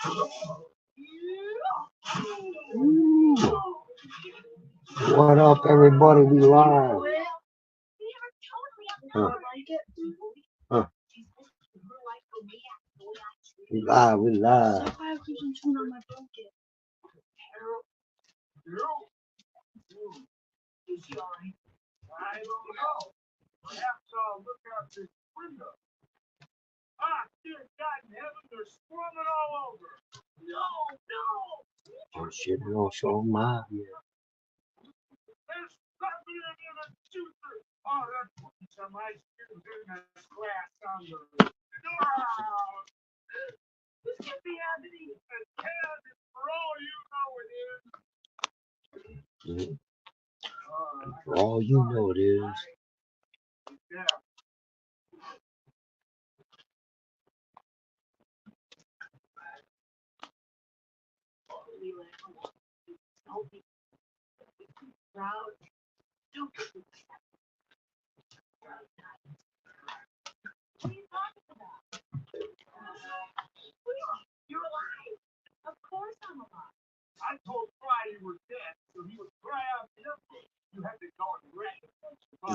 What up, everybody? We live. Huh. Huh. We live. We live. Oh shit! I don't show my. Mm-hmm. For all you know, it is.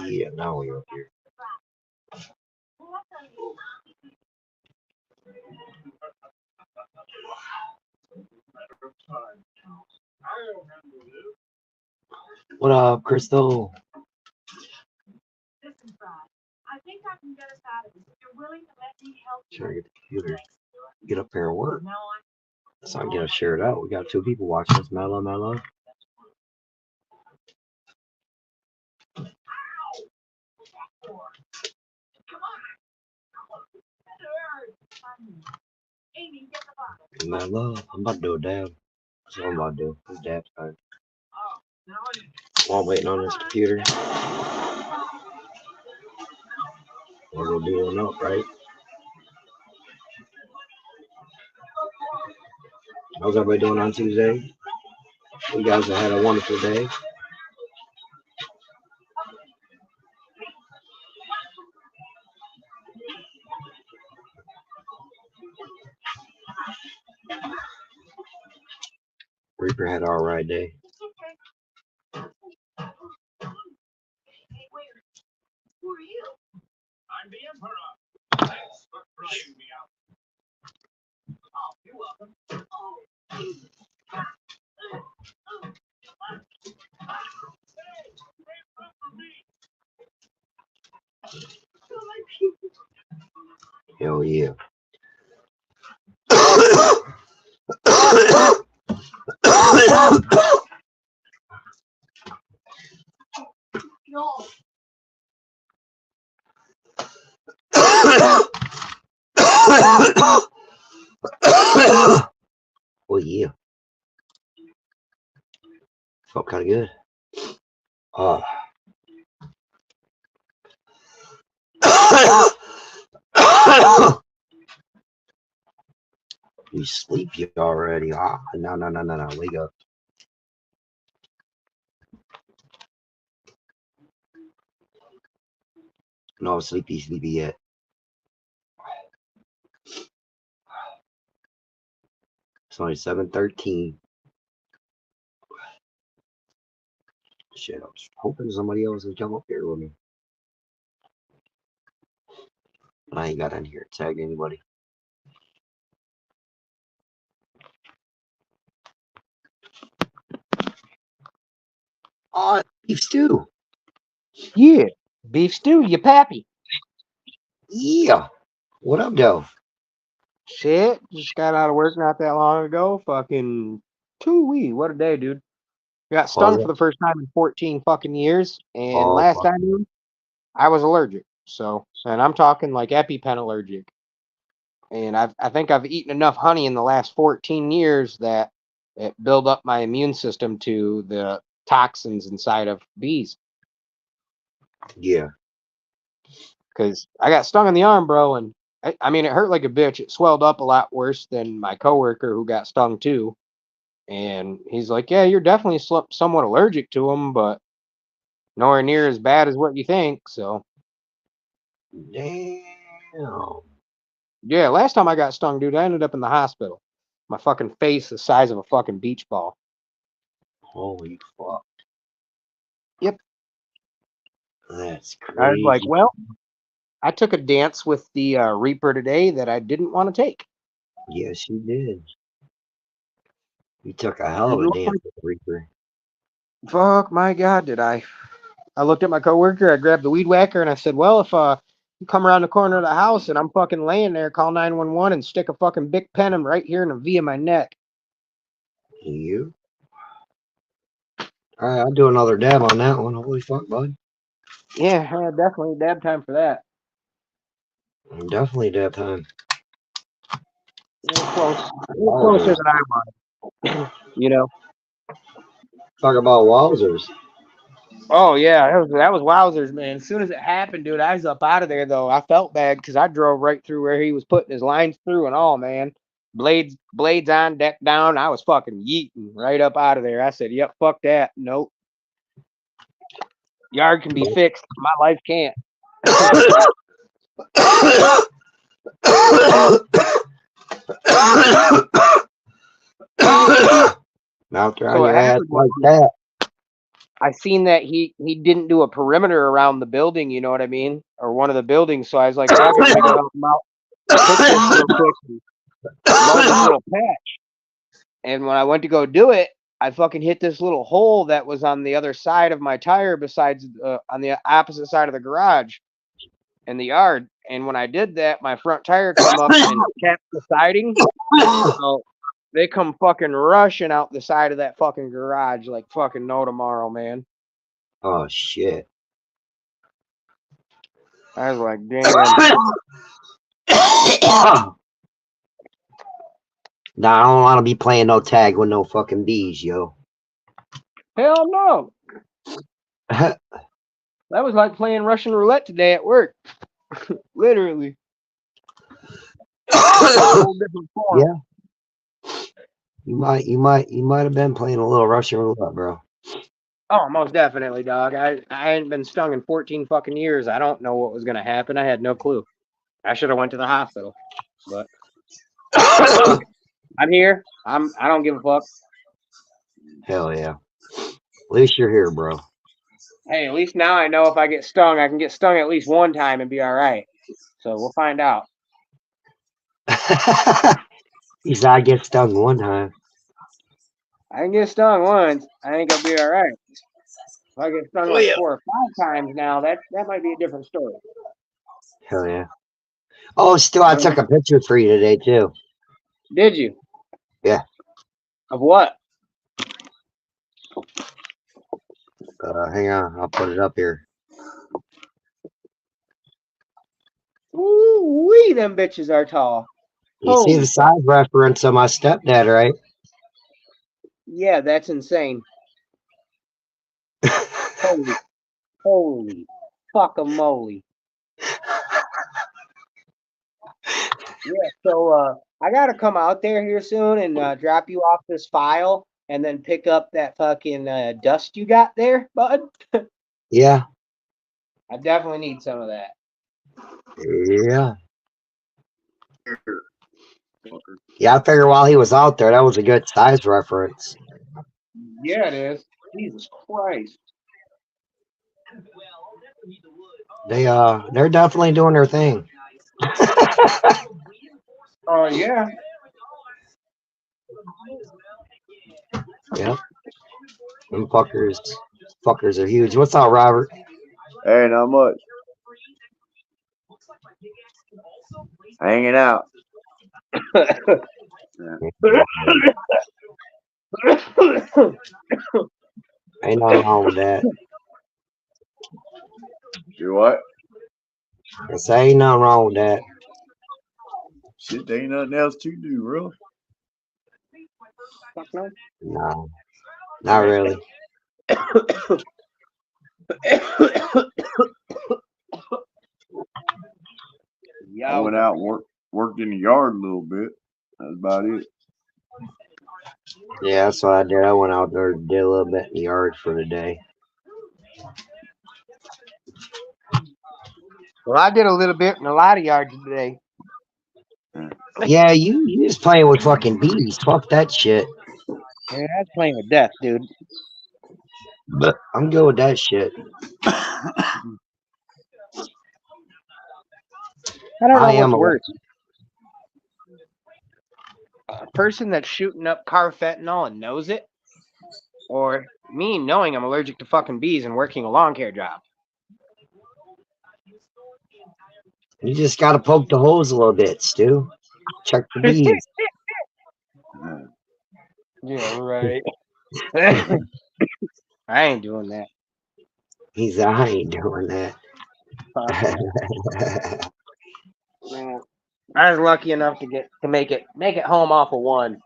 Yeah, now we're up here. What up, Crystal? Trying to get the computer, get up here and work. So I can get it shared out. We got 2 people watching this. Mellow. Mellow. I'm about to do a dab. That's what I'm about to do. It's dab time. While I'm waiting on this computer. We're gonna do one up, right? How's everybody doing on Tuesday? You guys have had a wonderful day. Reaper had an alright day. Hell yeah. Oh yeah. Felt kind of good. You sleepy already? No. Wake up. No, I'm sleepy yet. It's only 7:13. Shit, I was hoping somebody else would jump up here with me. But I ain't got in here to tag anybody. Oh, beef stew. Yeah, beef stew, you pappy. Yeah. What up, though? Shit, just got out of work not that long ago. Fucking 2 weeks. What a day, dude. Got stung for the first time in 14 fucking years, and last I knew, I was allergic. So, and I'm talking like EpiPen allergic. And I think I've eaten enough honey in the last 14 years that it built up my immune system to the toxins inside of bees. Yeah. Because I got stung in the arm, bro, and I mean, it hurt like a bitch. It swelled up a lot worse than my coworker who got stung too. And he's like, yeah, you're definitely somewhat allergic to them, but nowhere near as bad as what you think. So, damn. Yeah, last time I got stung, dude, I ended up in the hospital. My fucking face the size of a fucking beach ball. Holy fuck. Yep. That's crazy. I was like, well, I took a dance with the Reaper today that I didn't want to take. Yes, you did. You took a hell of a dance with Reaper. Fuck my God, did I? I looked at my coworker, I grabbed the weed whacker, and I said, well, if you come around the corner of the house and I'm fucking laying there, call 911 and stick a fucking Bic pen right here in the V of my neck. You? All right, I'll do another dab on that one. Holy fuck, bud. Yeah, definitely dab time for that. Definitely dab time. Close. Closer than I wanted. You know? Talk about wowzers. Oh, yeah, that was wowzers, man. As soon as it happened, dude, I was up out of there, though. I felt bad because I drove right through where he was putting his lines through and all, man. Blades on, deck down. I was fucking yeeting right up out of there. I said, yep, fuck that. Nope. Yard can be fixed. My life can't. Mouth around your ass like that. I seen that he didn't do a perimeter around the building, you know what I mean? Or one of the buildings. So I was like, I'm gonna help him out. Fix this real quick and mow this little patch. And when I went to go do it, I fucking hit this little hole that was on the other side of my tire, besides on the opposite side of the garage in the yard. And when I did that, my front tire come up and capped the siding. So they come fucking rushing out the side of that fucking garage like fucking no tomorrow, man. Oh, shit. I was like, damn. Nah, I don't want to be playing no tag with no fucking bees, yo. Hell no. That was like playing Russian roulette today at work. Literally. Yeah. You might have been playing a little Russian roulette, bro. Oh, most definitely, dog. I hadn't been stung in 14 fucking years. I don't know what was gonna happen. I had no clue. I should have went to the hospital, but I'm here. I don't give a fuck. Hell yeah. At least you're here, bro. Hey, at least now I know if I get stung, I can get stung at least one time and be all right. So we'll find out. He said I get stung one time. I can get stung once. I think I'll be all right. If I get stung like 4 or 5 times now, that might be a different story. Hell yeah. Oh, still, I took a picture for you today, too. Did you? Yeah. Of what? Hang on. I'll put it up here. Ooh-wee, them bitches are tall. You see the size reference of my stepdad, right? Yeah, that's insane. Holy fuck-a-moly. Yeah, so I gotta come out there here soon and drop you off this file and then pick up that fucking dust you got there, bud. Yeah. I definitely need some of that. Yeah. Yeah, I figure while he was out there, that was a good size reference. Yeah, it is. Jesus Christ. They're definitely doing their thing. Oh yeah. Yeah. Them fuckers are huge. What's up, Robert? Hey, not much. Hanging out. Ain't nothing wrong with that. You what? I say ain't nothing wrong with that. Shit, there ain't nothing else to do, really. No, not really. I went out and worked in the yard a little bit. That's about it. Yeah, that's what I did. I went out there and did a little bit in the yard for the day. Well, I did a little bit in a lot of yards today. Yeah, you just playing with fucking bees. Fuck that shit. Yeah, that's playing with death, dude. But I'm good with that shit. I don't know what's worse. A person that's shooting up carfentanil and knows it, or me knowing I'm allergic to fucking bees and working a lawn care job. You just gotta poke the holes a little bit, Stu. Check the bees. Yeah, right. I ain't doing that. I ain't doing that. I was lucky enough to make it home off of one.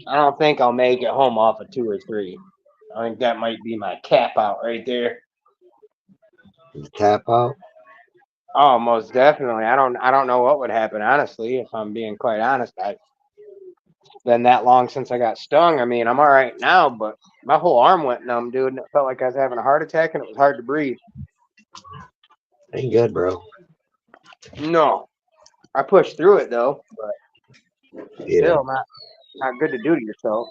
I don't think I'll make it home off of 2 or 3. I think that might be my cap out right there. Tap out? Oh, most definitely. I don't know what would happen, honestly, if I'm being quite honest. It's been that long since I got stung. I mean, I'm all right now, but my whole arm went numb, dude, and it felt like I was having a heart attack and it was hard to breathe. Ain't good, bro. No. I pushed through it though, but Yeah. still not good to do to yourself.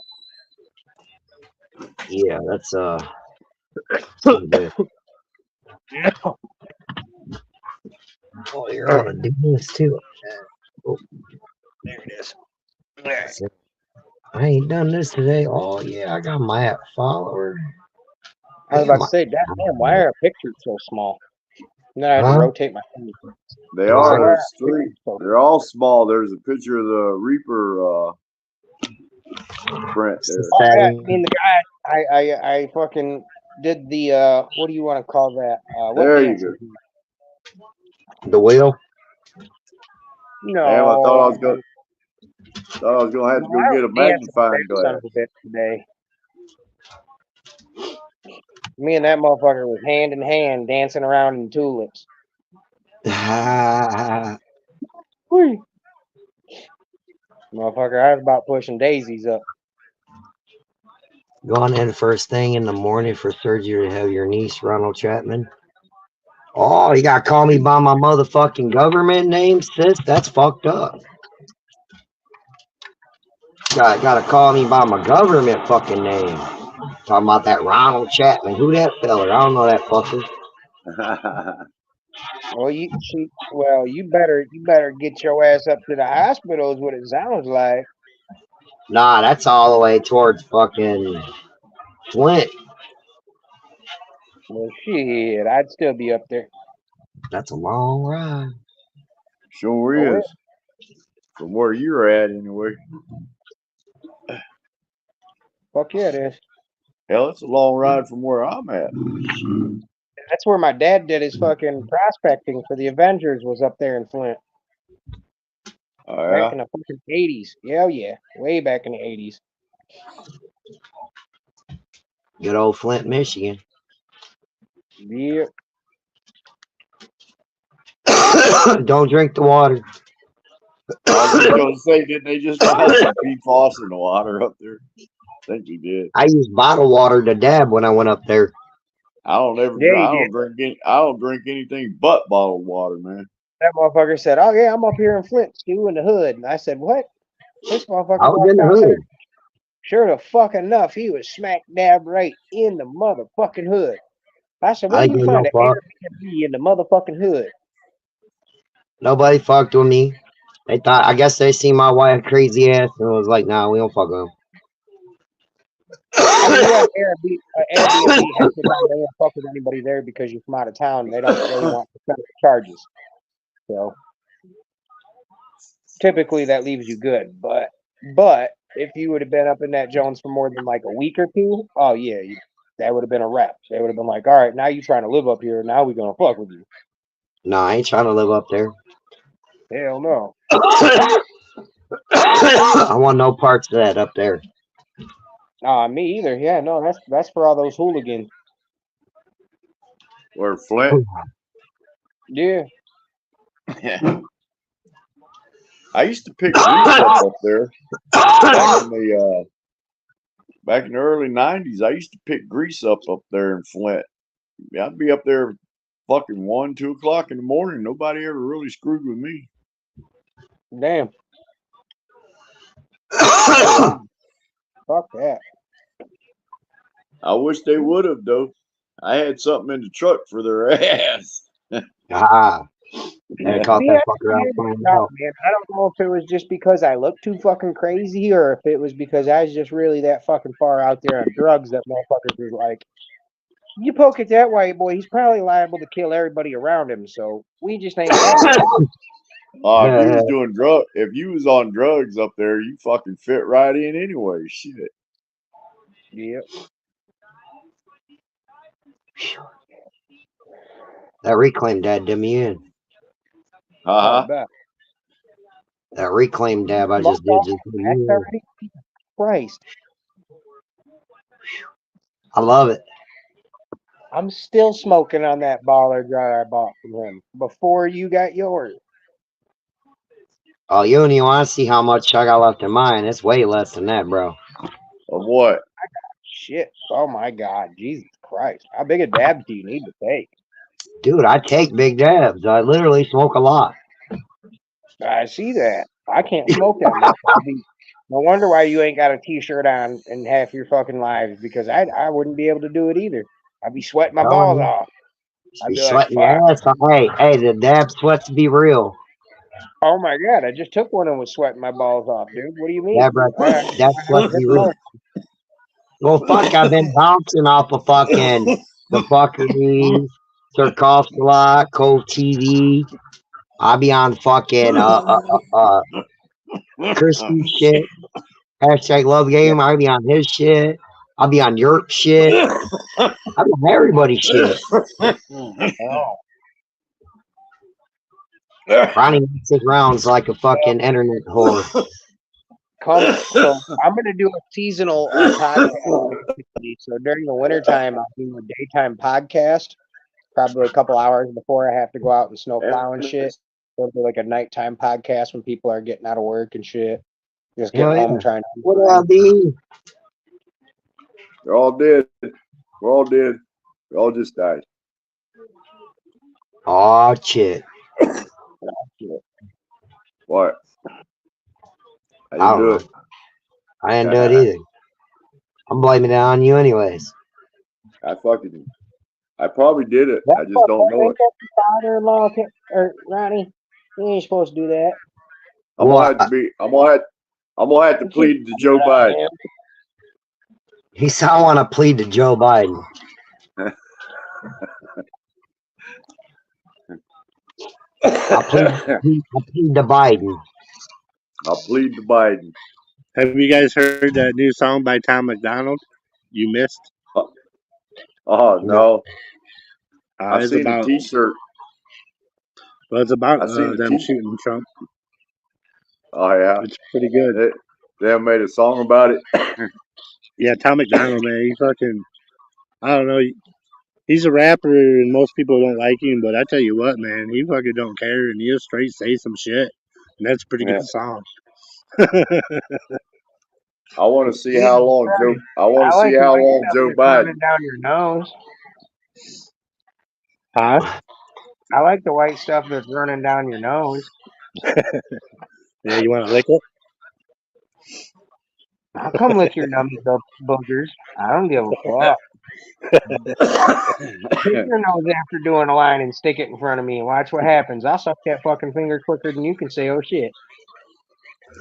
Yeah, that's good. No. Oh, you're on to do this too. Oh, There it is. I ain't done this today. Oh yeah, I got my follower. I was about to say, damn, why are pictures so small? And then I had to rotate my phone. They are. They're all small. There's a picture of the Reaper print there. Oh, yeah, I mean, the guy, I fucking did the, what do you want to call that? There you go. The wheel? No. Damn, I thought I was gonna have to go get a magnifying glass today. Me and that motherfucker was hand in hand dancing around in tulips. Motherfucker, I was about pushing daisies up. Going in first thing in the morning for surgery to have your niece, Ronald Chapman. Oh, you gotta call me by my motherfucking government name, sis? That's fucked up. Gotta call me by my government fucking name. Talking about that Ronald Chapman. Who that fella? I don't know that fucker. Well, you better get your ass up to the hospital is what it sounds like. Nah, that's all the way towards fucking Flint. Well, shit, I'd still be up there. That's a long ride. Sure is. From where you're at, anyway. Fuck yeah, it is. Hell, it's a long ride from where I'm at. That's where my dad did his fucking prospecting for the Avengers, was up there in Flint. Oh, yeah? Back in the fucking 80s. Yeah, yeah. Way back in the 80s. Good old Flint, Michigan. Yeah. Don't drink the water. I was just gonna say, didn't they just buy some PFOS in the water up there? I think you did. I used bottled water to dab when I went up there. I don't drink anything but bottled water, man. That motherfucker said, "Oh yeah, I'm up here in Flint, Stu, in the hood." And I said, "What?" This motherfucker I was in the hood. Sure the fuck enough, he was smack dab right in the motherfucking hood. I said, "Where do you find an Airbnb in the motherfucking hood?" Nobody fucked with me. They thought, I guess they seen my wife crazy ass and was like, nah, we don't fuck with them. I mean, you have Airbnb half the time, they won't fuck with anybody there because you're from out of town and they don't really want to cut charges. So typically that leaves you good. But if you would have been up in that Jones for more than like a week or two, oh yeah, that would have been a wrap. They would have been like, all right, now you trying to live up here, now we're gonna fuck with you. Nah, I ain't trying to live up there. Hell no. I want no parts of that up there. Me either. Yeah, no, that's for all those hooligans. Where, Flint? Yeah. I used to pick grease up there back in the early 90s. I used to pick grease up there in Flint. I'd be up there fucking 1, 2 o'clock in the morning. Nobody ever really screwed with me. Damn. Fuck that. I wish they would have though. I had something in the truck for their ass. Ah, they caught See, that that's fucker out weird playing stuff, out. man. I don't know if it was just because I look too fucking crazy or if it was because I was just really that fucking far out there on drugs that motherfuckers was like, you poke at that white boy, he's probably liable to kill everybody around him. So we just ain't gonna. If you was doing if you was on drugs up there, you fucking fit right in anyway. Shit. Yeah. That reclaim dab did me in. Uh-huh. That reclaim dab I just did just did me in. Already? Christ. I love it. I'm still smoking on that baller jar I bought from him before you got yours. Oh, you don't even want to see how much I got left in mine. It's way less than that, bro. Of what? Shit. Oh my God. Jesus Christ. How big a dab do you need to take? Dude, I take big dabs. I literally smoke a lot. I see that. I can't smoke that much. No wonder why you ain't got a t-shirt on in half your fucking lives, because I wouldn't be able to do it either. I'd be sweating my balls off. I'd Be be like, sweating your fuck. ass off. Hey, the dab sweats be real. Oh my God, I just took one and was sweating my balls off, dude. What do you mean? Dab sweats be real. Well, fuck, I've been bouncing off of fucking the fuckeries, Surkoff's a lot, Cove TV. I'll be on fucking Crispy shit. Hashtag love game. I'll be on his shit. I'll be on your shit. I'll be on everybody's shit. Oh. Ronnie makes his rounds like a fucking internet whore. So I'm gonna do a seasonal podcast. So during the wintertime, I'll do a daytime podcast, probably a couple hours before I have to go out and snow plow and shit. It'll be like a nighttime podcast when people are getting out of work and shit. Just getting home trying to. What do I be? They're all dead. We're all dead. We all just died. Oh shit. What? I I didn't do don't it. know. I didn't do it either. I'm blaming it on you anyways. I probably did it. I just don't know it. Father-in-law, or Ronnie, you ain't supposed to do that. I'm gonna have to plead to Joe Biden. He said I want to plead to Joe Biden. I'll plead to Biden. I'll plead to Biden. Have you guys heard that new song by Tom McDonald? You missed. Oh no! I've It's seen about the T-shirt. well, it's about I've seen the them T-shirt. shooting Trump. Oh yeah, It's pretty good. They have made a song about it. Yeah, Tom McDonald, man, he fucking, I don't know. He's a rapper, and most people don't like him. But I tell you what, man, he fucking don't care, and he'll straight say some shit, and that's a pretty good song. I want to see how long Joe. I want to see how long Joe Biden. Down your nose. Huh? I like the white stuff that's running down your nose. Yeah, you want to lick it? I'll come lick your nummy boogers. I don't give a fuck. Take your nose after doing a line and stick it in front of me and watch what happens. I'll suck that fucking finger quicker than you can say, oh shit.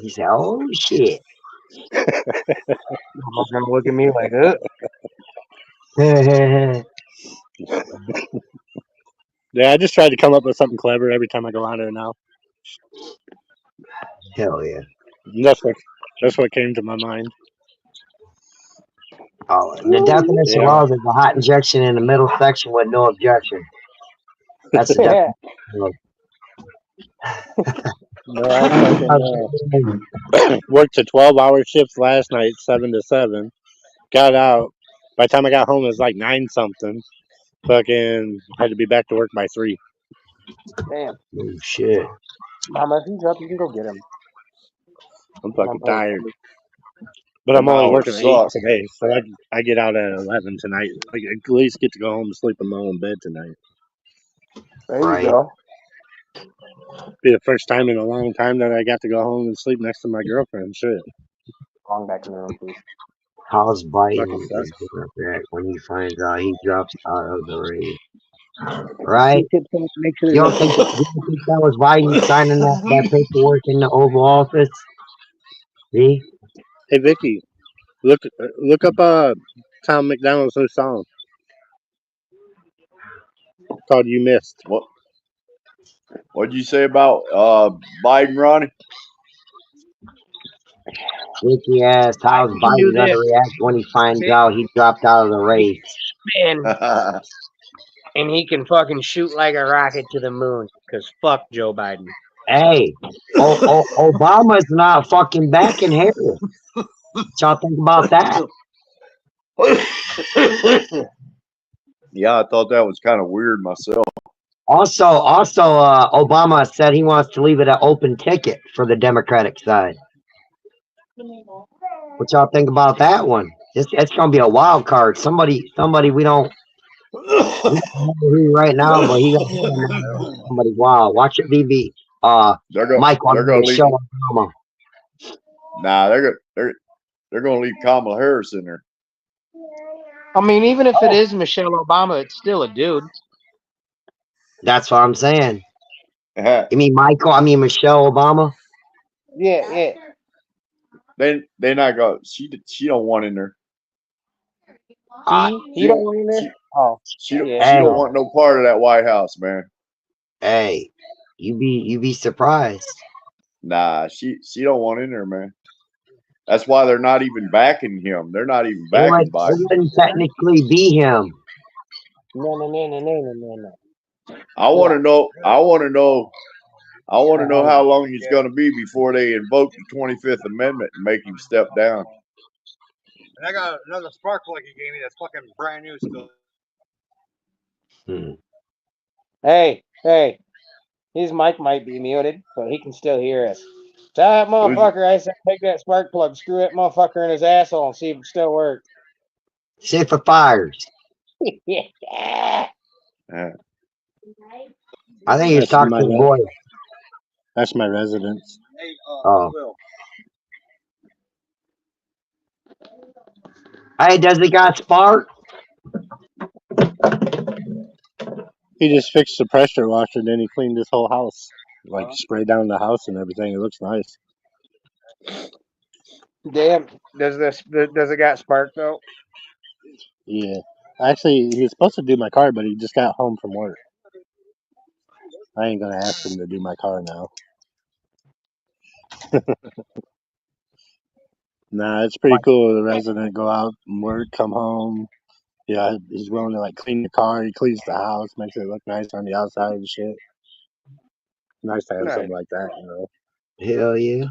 He said, oh shit. You're gonna look at me like, Yeah, I just tried to come up with something clever every time I go on there now. Hell yeah. And that's what came to my mind. Oh, the definition of love is a hot injection in the middle section with no objection. That's the definition of love. Worked a 12-hour shift last night, 7 to 7. Got out. By the time I got home, it was like 9 something. Fucking had to be back to work by 3. damn. Oh shit. Mama, if he's up, you can go get him. I'm fucking tired. But I'm only working 8 today, so I get out at 11 tonight. I at least get to go home and sleep in my own bed tonight. There you go. Be the first time in a long time that I got to go home and sleep next to my girlfriend. Shit. Long back in the room, please. How's Biden Fucking sucks. gonna react when he finds out he drops out of the race? Right? Make sure You don't think that was Biden signing that paperwork in the Oval Office? See? Hey Vicky, look up Tom McDonald's new song called "You Missed." What'd you say about Biden, Ronnie? Ricky asked, how's do Biden gonna this. react when he finds See? out he dropped out of the race? Man, and he can fucking shoot like a rocket to the moon. Cause fuck Joe Biden. Hey, Obama's not fucking backing Harris. What y'all think about that? Yeah, I thought that was kind of weird myself. Also, Obama said he wants to leave it an open ticket for the Democratic side. What y'all think about that one? It's gonna be a wild card. Somebody we don't know who right now, but he got somebody wild. Watch it, BB. Mike on the show. Obama. Nah, they're gonna leave Kamala Harris in there. I mean, even if it is Michelle Obama, it's still a dude. That's what I'm saying. You mean Michelle Obama? Yeah. They not go. She don't want in there. He don't want in there. She don't want no part of that White House, man. Hey, you be surprised. Nah, she don't want in there, man. That's why they're not even backing him. They're not even backing Biden. It wouldn't technically be him. No. I want to know how long he's going to be before they invoke the 25th Amendment and make him step down. And I got another spark plug he gave me that's fucking brand new still. Hey. His mic might be muted, but he can still hear us. That motherfucker, I said take that spark plug, screw that motherfucker in his asshole and see if it still works. See if it fires. Yeah. I think you're talking to the boy. That's my residence. Hey, Oh. Hey, does it got spark? He just fixed the pressure washer, then he cleaned his whole house. Like sprayed down the house and everything. It looks nice. Damn. Does it got spark though? Yeah. Actually, he was supposed to do my car, but he just got home from work. I ain't gonna ask him to do my car now. Nah, it's pretty cool. The resident go out and work, come home. Yeah, he's willing to like clean the car. He cleans the house, makes it look nice on the outside and shit. Nice to have something like that, you know. Hell yeah.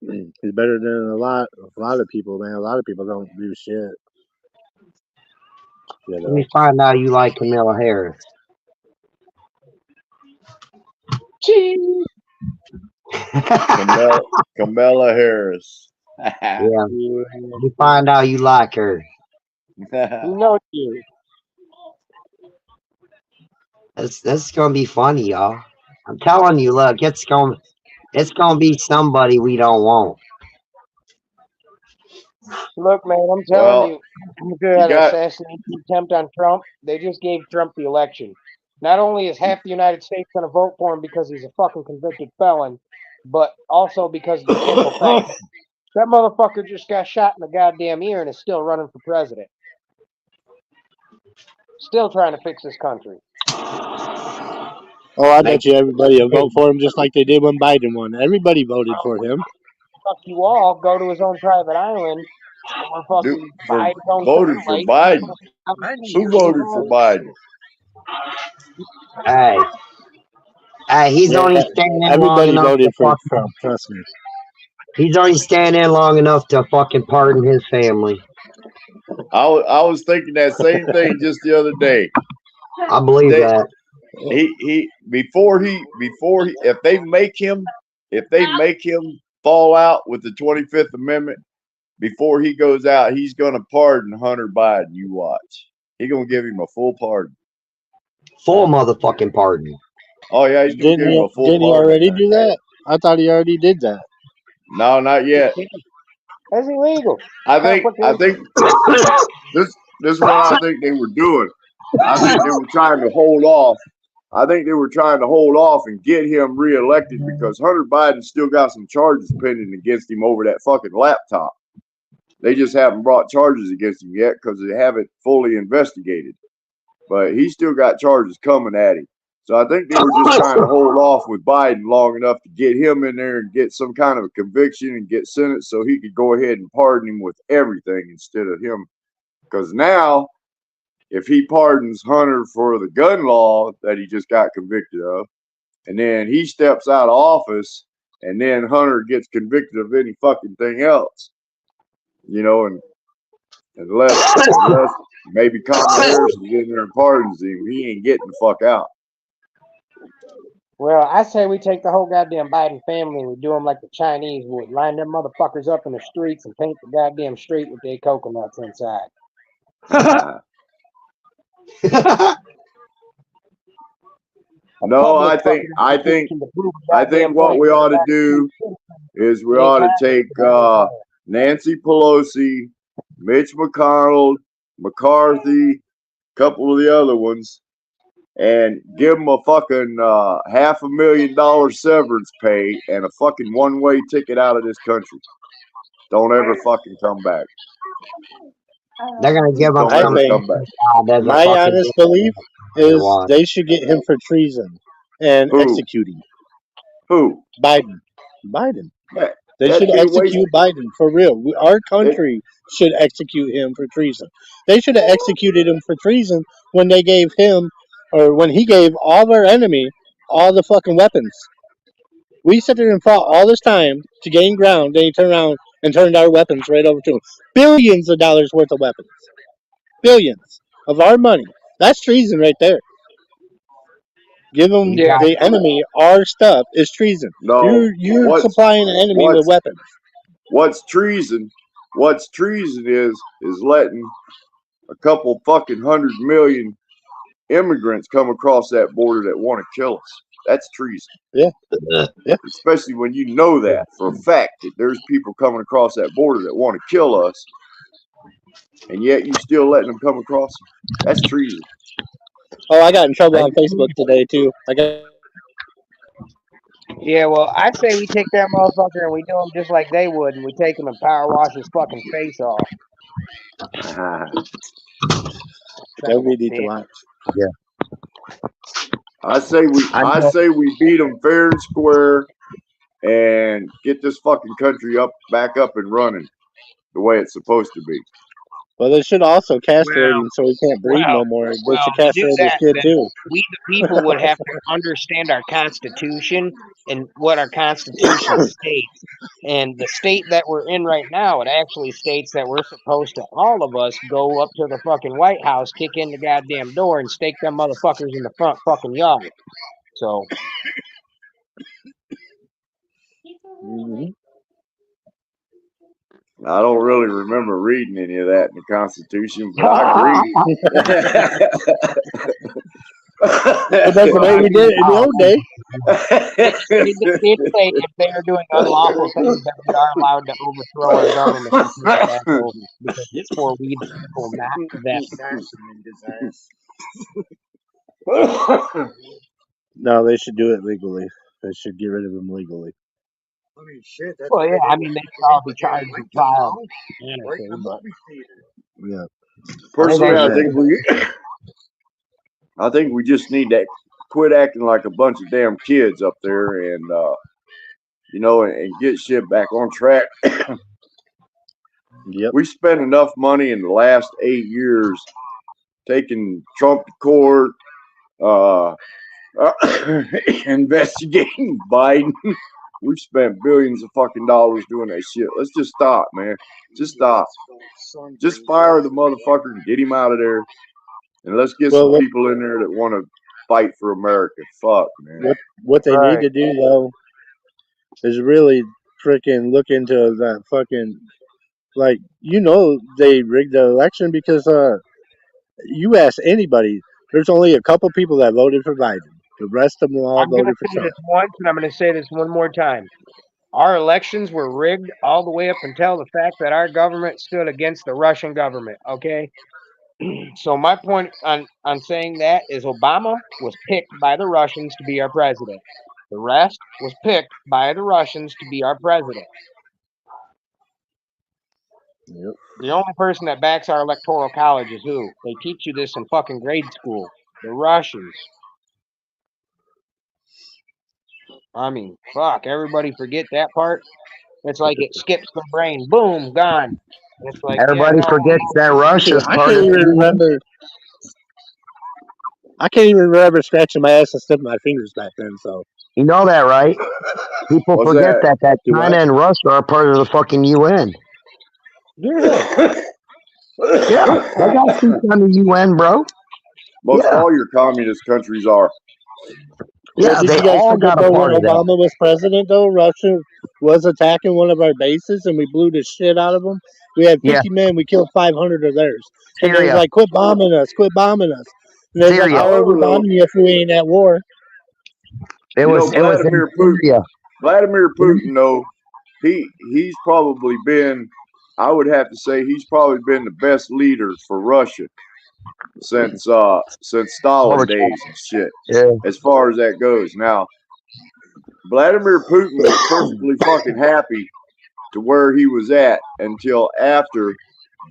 He's better than a lot of people, man. A lot of people don't do shit. You know? Let me find out you like Kamala Harris. Kamala Harris. Yeah. Let me find out you like her. You know you. That's gonna be funny, y'all. I'm telling you, look, it's gonna be somebody we don't want. Look, man, I'm telling you, an assassination attempt on Trump. They just gave Trump the election. Not only is half the United States going to vote for him because he's a fucking convicted felon, but also because of the simple fact that motherfucker just got shot in the goddamn ear and is still running for president. Still trying to fix this country. Oh, I bet you everybody will vote for him just like they did when Biden won. Everybody voted for him. Fuck you all. Go to his own private island. Voted for Biden. Who voted for Biden? Hey, he's only standing in long enough. Everybody voted for Trump. Trust me. He's only standing in long enough to fucking pardon his family. I was thinking that same thing just the other day. I believe that. Before he if they make him fall out with the 25th Amendment, before he goes out, he's gonna pardon Hunter Biden. You watch. He's gonna give him a full pardon. Full motherfucking pardon. Oh yeah, he's gonna give him a full pardon. Didn't he already do that? I thought he already did that. No, not yet. That's illegal. I think this is what I think they were doing. I think they were trying to hold off. I think they were trying to hold off and get him reelected because Hunter Biden still got some charges pending against him over that fucking laptop. They just haven't brought charges against him yet because they haven't fully investigated. But he still got charges coming at him. So I think they were just trying to hold off with Biden long enough to get him in there and get some kind of a conviction and get Senate so he could go ahead and pardon him with everything instead of him. Because now, if he pardons Hunter for the gun law that he just got convicted of, and then he steps out of office, and then Hunter gets convicted of any fucking thing else, you know, and unless maybe Kamala Harris is in there and pardons him, he ain't getting the fuck out. Well, I say we take the whole goddamn Biden family and we do them like the Chinese would. Line them motherfuckers up in the streets and paint the goddamn street with their coconuts inside. No, I think what we ought to do is we ought to take Nancy Pelosi, Mitch McConnell, McCarthy, a couple of the other ones, and give them a fucking $500,000 severance pay and a fucking one-way ticket out of this country. Don't ever fucking come back. They're gonna give them I think my honest belief is they should get him for treason and execute him. Who? Biden. Yeah, they should execute Biden for real. Our country should execute him for treason. They should have executed him for treason when they gave him, or when he gave all of our enemy all the fucking weapons. We sat there and fought all this time to gain ground, then he turned around and turned our weapons right over to him. Billions of dollars worth of weapons. Billions of our money. That's treason right there. Give them the enemy our stuff is treason. No, you're supplying the enemy with weapons. What's treason? What's treason is letting a couple fucking 100 million immigrants come across that border that want to kill us. That's treason. Yeah. Especially when you know that for a fact that there's people coming across that border that want to kill us, and yet you still letting them come across. That's treason. Oh, I got in trouble on Facebook today too. Yeah, well, I'd say we take that motherfucker and we do him just like they would, and we take him and power wash his fucking face off. That we need to watch. Yeah. I say we beat them fair and square, and get this fucking country back up and running the way it's supposed to be. Well, they should also castrate him so he can't breed no more. They should castrate his kid too. We, the people, would have to understand our Constitution and what our Constitution states. And the state that we're in right now, it actually states that we're supposed to, all of us, go up to the fucking White House, kick in the goddamn door, and stake them motherfuckers in the front fucking yard. So. I don't really remember reading any of that in the Constitution, but I agree. But that's the way we did it in the old day. It did say if they are doing unlawful things that we are allowed to overthrow our government because it's for we the people, not them. No, they should do it legally. They should get rid of them legally. I mean, shit. Well, yeah, I mean, they could all be charged with child anarchy, but yeah. Personally, I think we just need to quit acting like a bunch of damn kids up there, and and get shit back on track. Yep. We spent enough money in the last 8 years taking Trump to court, investigating Biden. We've spent billions of fucking dollars doing that shit. Let's just stop, man. Just stop. Just fire the motherfucker and get him out of there. And let's get some people in there that want to fight for America. Fuck, man. What they need to do, though, is really freaking look into that fucking, they rigged the election because you ask anybody, there's only a couple people that voted for Biden. The rest of them all voted for Trump. I'm going to say this once, and I'm going to say this one more time. Our elections were rigged all the way up until the fact that our government stood against the Russian government. Okay. So my point on saying that is Obama was picked by the Russians to be our president. The rest was picked by the Russians to be our president. Yep. The only person that backs our electoral college is who? They teach you this in fucking grade school. The Russians. I mean, fuck, everybody forget that part. It's like it skips the brain. Boom, gone. It's like, yeah, Everybody no. forgets that Russia's I part can't of even the UN. remember. I can't even remember scratching my ass and snipping my fingers back then. So You know that, right? People What's forget that? that Do China what? and Russia are part of the fucking UN. yeah, Yeah, they got seats on the UN, bro. Most Yeah, all your communist countries are. yeah, did they you guys all forget got a though when part of that. Obama was president though? Russia was attacking one of our bases and we blew the shit out of them. We had 50 Yeah, men. We killed 500 of theirs. And they was Syria, like, "Quit bombing us! Quit bombing us!" And they was like, Syria. "How are we However, though, bombing you if we ain't at war?" It you know was in Vladimir Putin. Syria. Vladimir Putin, though, he's probably been. I would have to say he's probably been the best leader for Russia since Stalin Gorbachev. days and shit. Yeah, As far as that goes, now Vladimir Putin was perfectly fucking happy to where he was at until after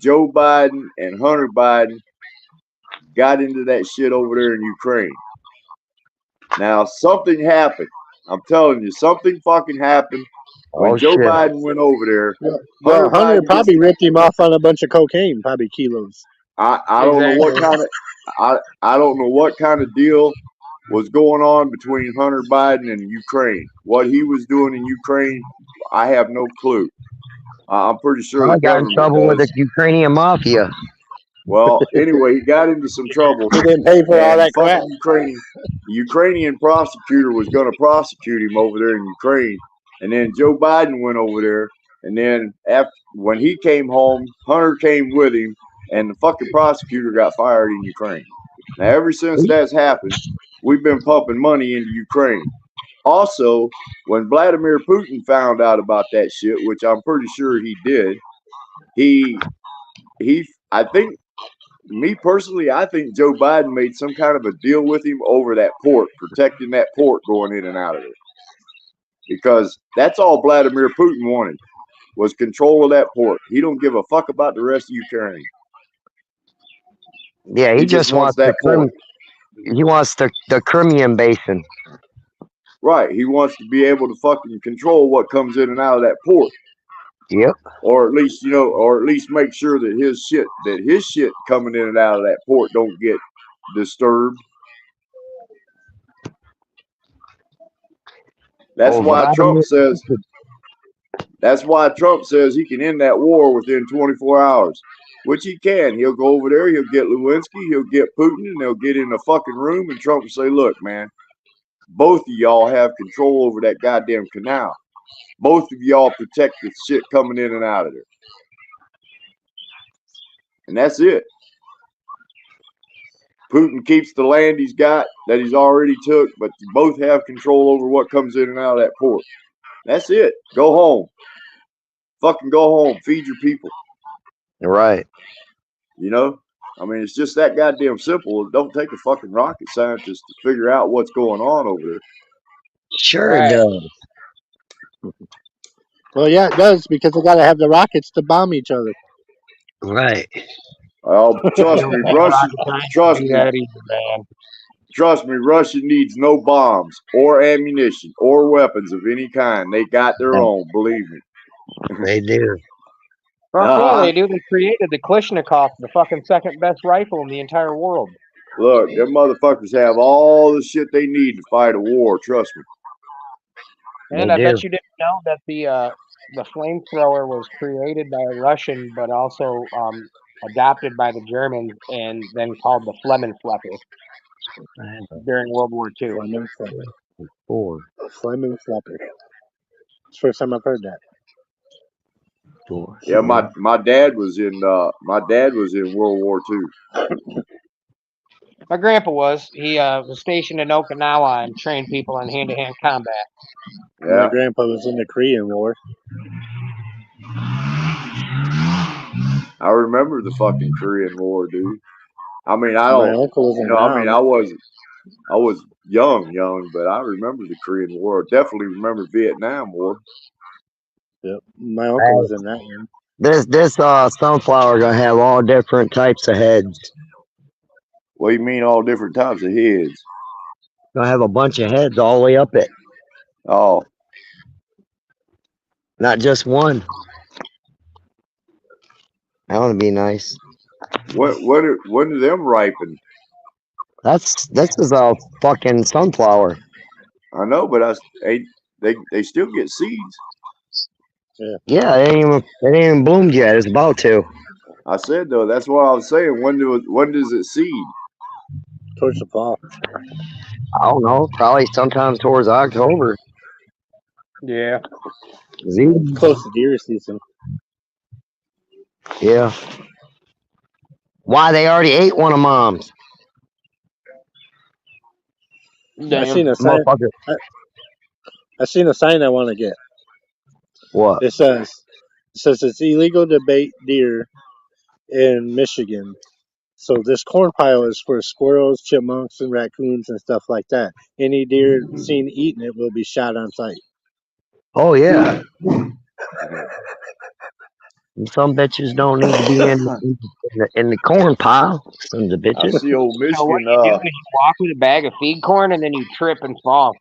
Joe Biden and Hunter Biden got into that shit over there in Ukraine. Now something happened. I'm telling you, something fucking happened when oh Joe shit. Biden went over there. Well, Hunter Biden probably just, ripped him off on a bunch of cocaine, probably kilos. I don't know what Exactly. kind of I don't know what kind of deal was going on between Hunter Biden and Ukraine. What he was doing in Ukraine, I have no clue. I'm pretty sure Well, the I got in government trouble with the does. Ukrainian mafia. Well, anyway, he got into some trouble, He didn't pay for all and that crap. fucking Ukrainian prosecutor was going to prosecute him over there in Ukraine, and then Joe Biden went over there, and then after when he came home, Hunter came with him, and the fucking prosecutor got fired in Ukraine. Now, ever since that's happened, we've been pumping money into Ukraine. Also, when Vladimir Putin found out about that shit, which I'm pretty sure he did, he I think, me personally, I think Joe Biden made some kind of a deal with him over that port, protecting that port going in and out of it. Because that's all Vladimir Putin wanted was control of that port. He don't give a fuck about the rest of Ukraine. Yeah, he He just just wants wants that port. he wants the Crimean basin. Right. He wants to be able to fucking control what comes in and out of that port. Yep. Or at least, or at least make sure that his shit coming in and out of that port don't get disturbed. That's Oh, why Trump Vladimir. says he can end that war within 24 hours, which he can. He'll go over there, he'll get Lewinsky, he'll get Putin, and they'll get in a fucking room, and Trump will say, look, man, both of y'all have control over that goddamn canal. Both of y'all protect the shit coming in and out of there. And that's it. Putin keeps the land he's got that he's already took, but you both have control over what comes in and out of that port. That's it. Go home. Fucking go home. Feed your people. Right. I mean, it's just that goddamn simple. It don't take a fucking rocket scientist to figure out what's going on over there. Sure Right. it does. Well, yeah, it does because they got to have the rockets to bomb each other. Right. Trust me, Russia. Trust Do me. that either, man. Trust me, Russia needs no bombs or ammunition or weapons of any kind. They got their own, believe me. They do. Fuck yeah, they do. They created the Kalashnikov, the fucking second best rifle in the entire world. Look, them motherfuckers have all the shit they need to fight a war. Trust me. And They I bet do. you didn't know that the flamethrower was created by a Russian, but also adopted by the Germans, and then called the Flemmenflepper during World War II. Four. Fleming Flapper. It's the first time I've heard that. Four. Yeah, my dad was in World War II. My grandpa was. He was stationed in Okinawa and trained people in hand-to-hand combat. My Yeah. grandpa was in the Korean War. I remember the fucking Korean War, dude. I mean, I My don't, uncle was you in know, I mean, Nam. I was young, but I remember the Korean War. Definitely remember Vietnam War. Yep. My uncle was in that one. This sunflower gonna have all different types of heads. What do you mean, all different types of heads? Gonna have a bunch of heads all the way up it, Oh, not just one. That would be nice. when do them ripen? This is a fucking sunflower. I know, but they still get seeds. Yeah, it ain't even bloomed yet. It's about to. I said though, that's what I was saying. When does it seed? Towards the fall. I don't know. Probably sometime towards October. Yeah. Close to deer season. Yeah. Why, they already ate one of Mom's. I seen a sign. Motherfucker. I seen a sign I want to get. What? It says it's illegal to bait deer in Michigan. So this corn pile is for squirrels, chipmunks, and raccoons and stuff like that. Any deer seen eating it will be shot on sight. Oh, yeah. Some bitches don't need to be in the corn pile. Sons of I bitches. see old So what Michigan. you do is you walk with a bag of feed corn and then you trip and fall.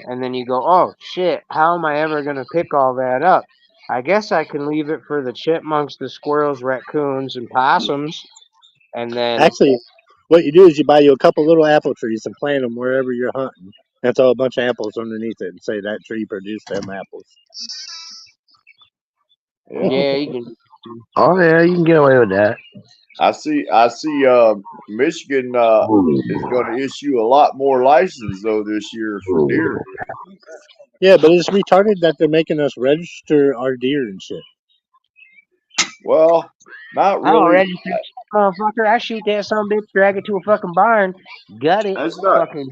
And then you go, oh, shit, how am I ever going to pick all that up? I guess I can leave it for the chipmunks, the squirrels, raccoons, and possums. And then... Actually, what you do is you buy you a couple little apple trees and plant them wherever you're hunting. And throw a bunch of apples underneath it and say that tree produced them apples. Yeah, you can... Oh, yeah, you can get away with that. I see. Michigan is going to issue a lot more license though this year for deer. Yeah, but it's retarded that they're making us register our deer and shit. Well, not I don't really. register, motherfucker. I shoot that son of a bitch, drag it to a fucking barn, gut it, It's not drain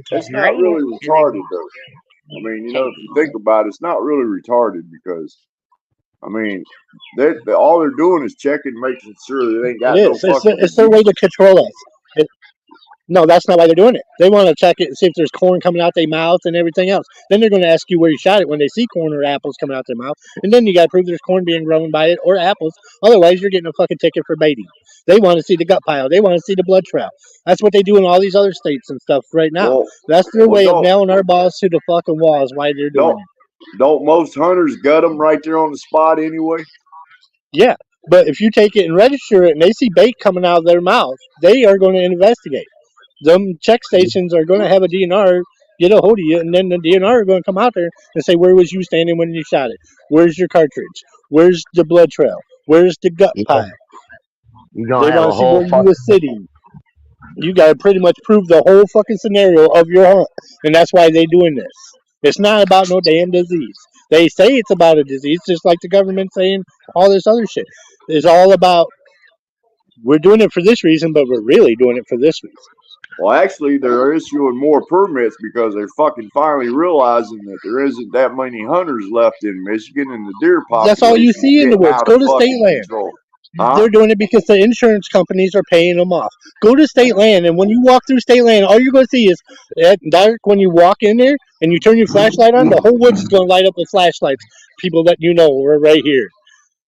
really it. retarded though. I mean, you know, if you think about it, it's not really retarded because, I mean, all they're doing is checking, making sure they ain't got It no is. fucking. It's their way to control us. No, that's not why they're doing it. They want to check it and see if there's corn coming out their mouth and everything else. Then they're going to ask you where you shot it when they see corn or apples coming out their mouth. And then you got to prove there's corn being grown by it or apples. Otherwise, you're getting a fucking ticket for baiting. They want to see the gut pile. They want to see the blood trail. That's what they do in all these other states and stuff right now. Well, That's their way of nailing our balls to the fucking wall is why they're doing it. Don't most hunters gut them right there on the spot anyway? Yeah, but if you take it and register it and they see bait coming out of their mouth, they are going to investigate. Them check stations are going to have a DNR get a hold of you, and then the DNR are going to come out there and say, where was you standing when you shot it? Where's your cartridge? Where's the blood trail? Where's the gut pile? You're They gonna have want a to see whole where you were sitting. You got to pretty much prove the whole fucking scenario of your hunt, and that's why they're doing this. It's not about no damn disease. They say it's about a disease, just like the government saying all this other shit. It's all about, we're doing it for this reason, but we're really doing it for this reason. Well, actually, they're issuing more permits because they're fucking finally realizing that there isn't that many hunters left in Michigan, and the deer population. That's all you see in the woods. Go to state land. Huh? They're doing it because the insurance companies are paying them off. Go to state land, and when you walk through state land, all you're going to see is at dark when you walk in there and you turn your flashlight on, the whole woods is going to light up with flashlights. People that you know we're right here.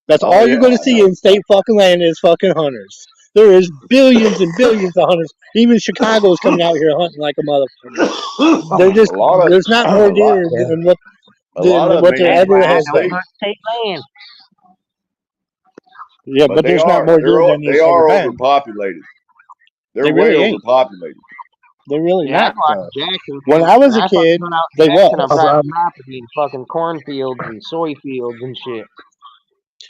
That's all you're going to see in state fucking land is fucking hunters. There is billions and billions of hunters. Even Chicago is coming out here hunting like a motherfucker. They're just there's not more deer than what there ever has been. State land. Yeah, but there's not more deer than they are overpopulated. They're way overpopulated. They're really Yeah, not. When I was a kid, they was. Property, fucking cornfields and soy fields and shit.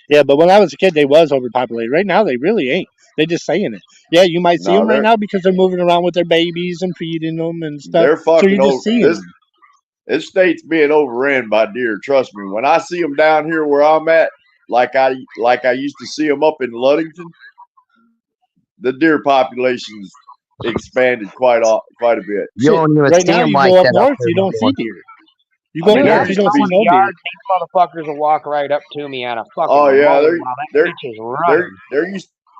Yeah, but when I was a kid, they was overpopulated. Right now, they really ain't. They just saying it. Yeah, you might see them right now because they're moving around with their babies and feeding them and stuff. They're fucking so just seeing them. This state's being overrun by deer. Trust me. When I see them down here where I'm at, like I used to see them up in Ludington, the deer population's expanded quite a bit. You Shit, don't even right see now them you like go up that up north, there you no don't see more. deer. You I go up mean, Dude, I north, you just don't go see in no the deer. yard. These motherfuckers will walk right up to me on a fucking oh yeah, mower while that bitch is running.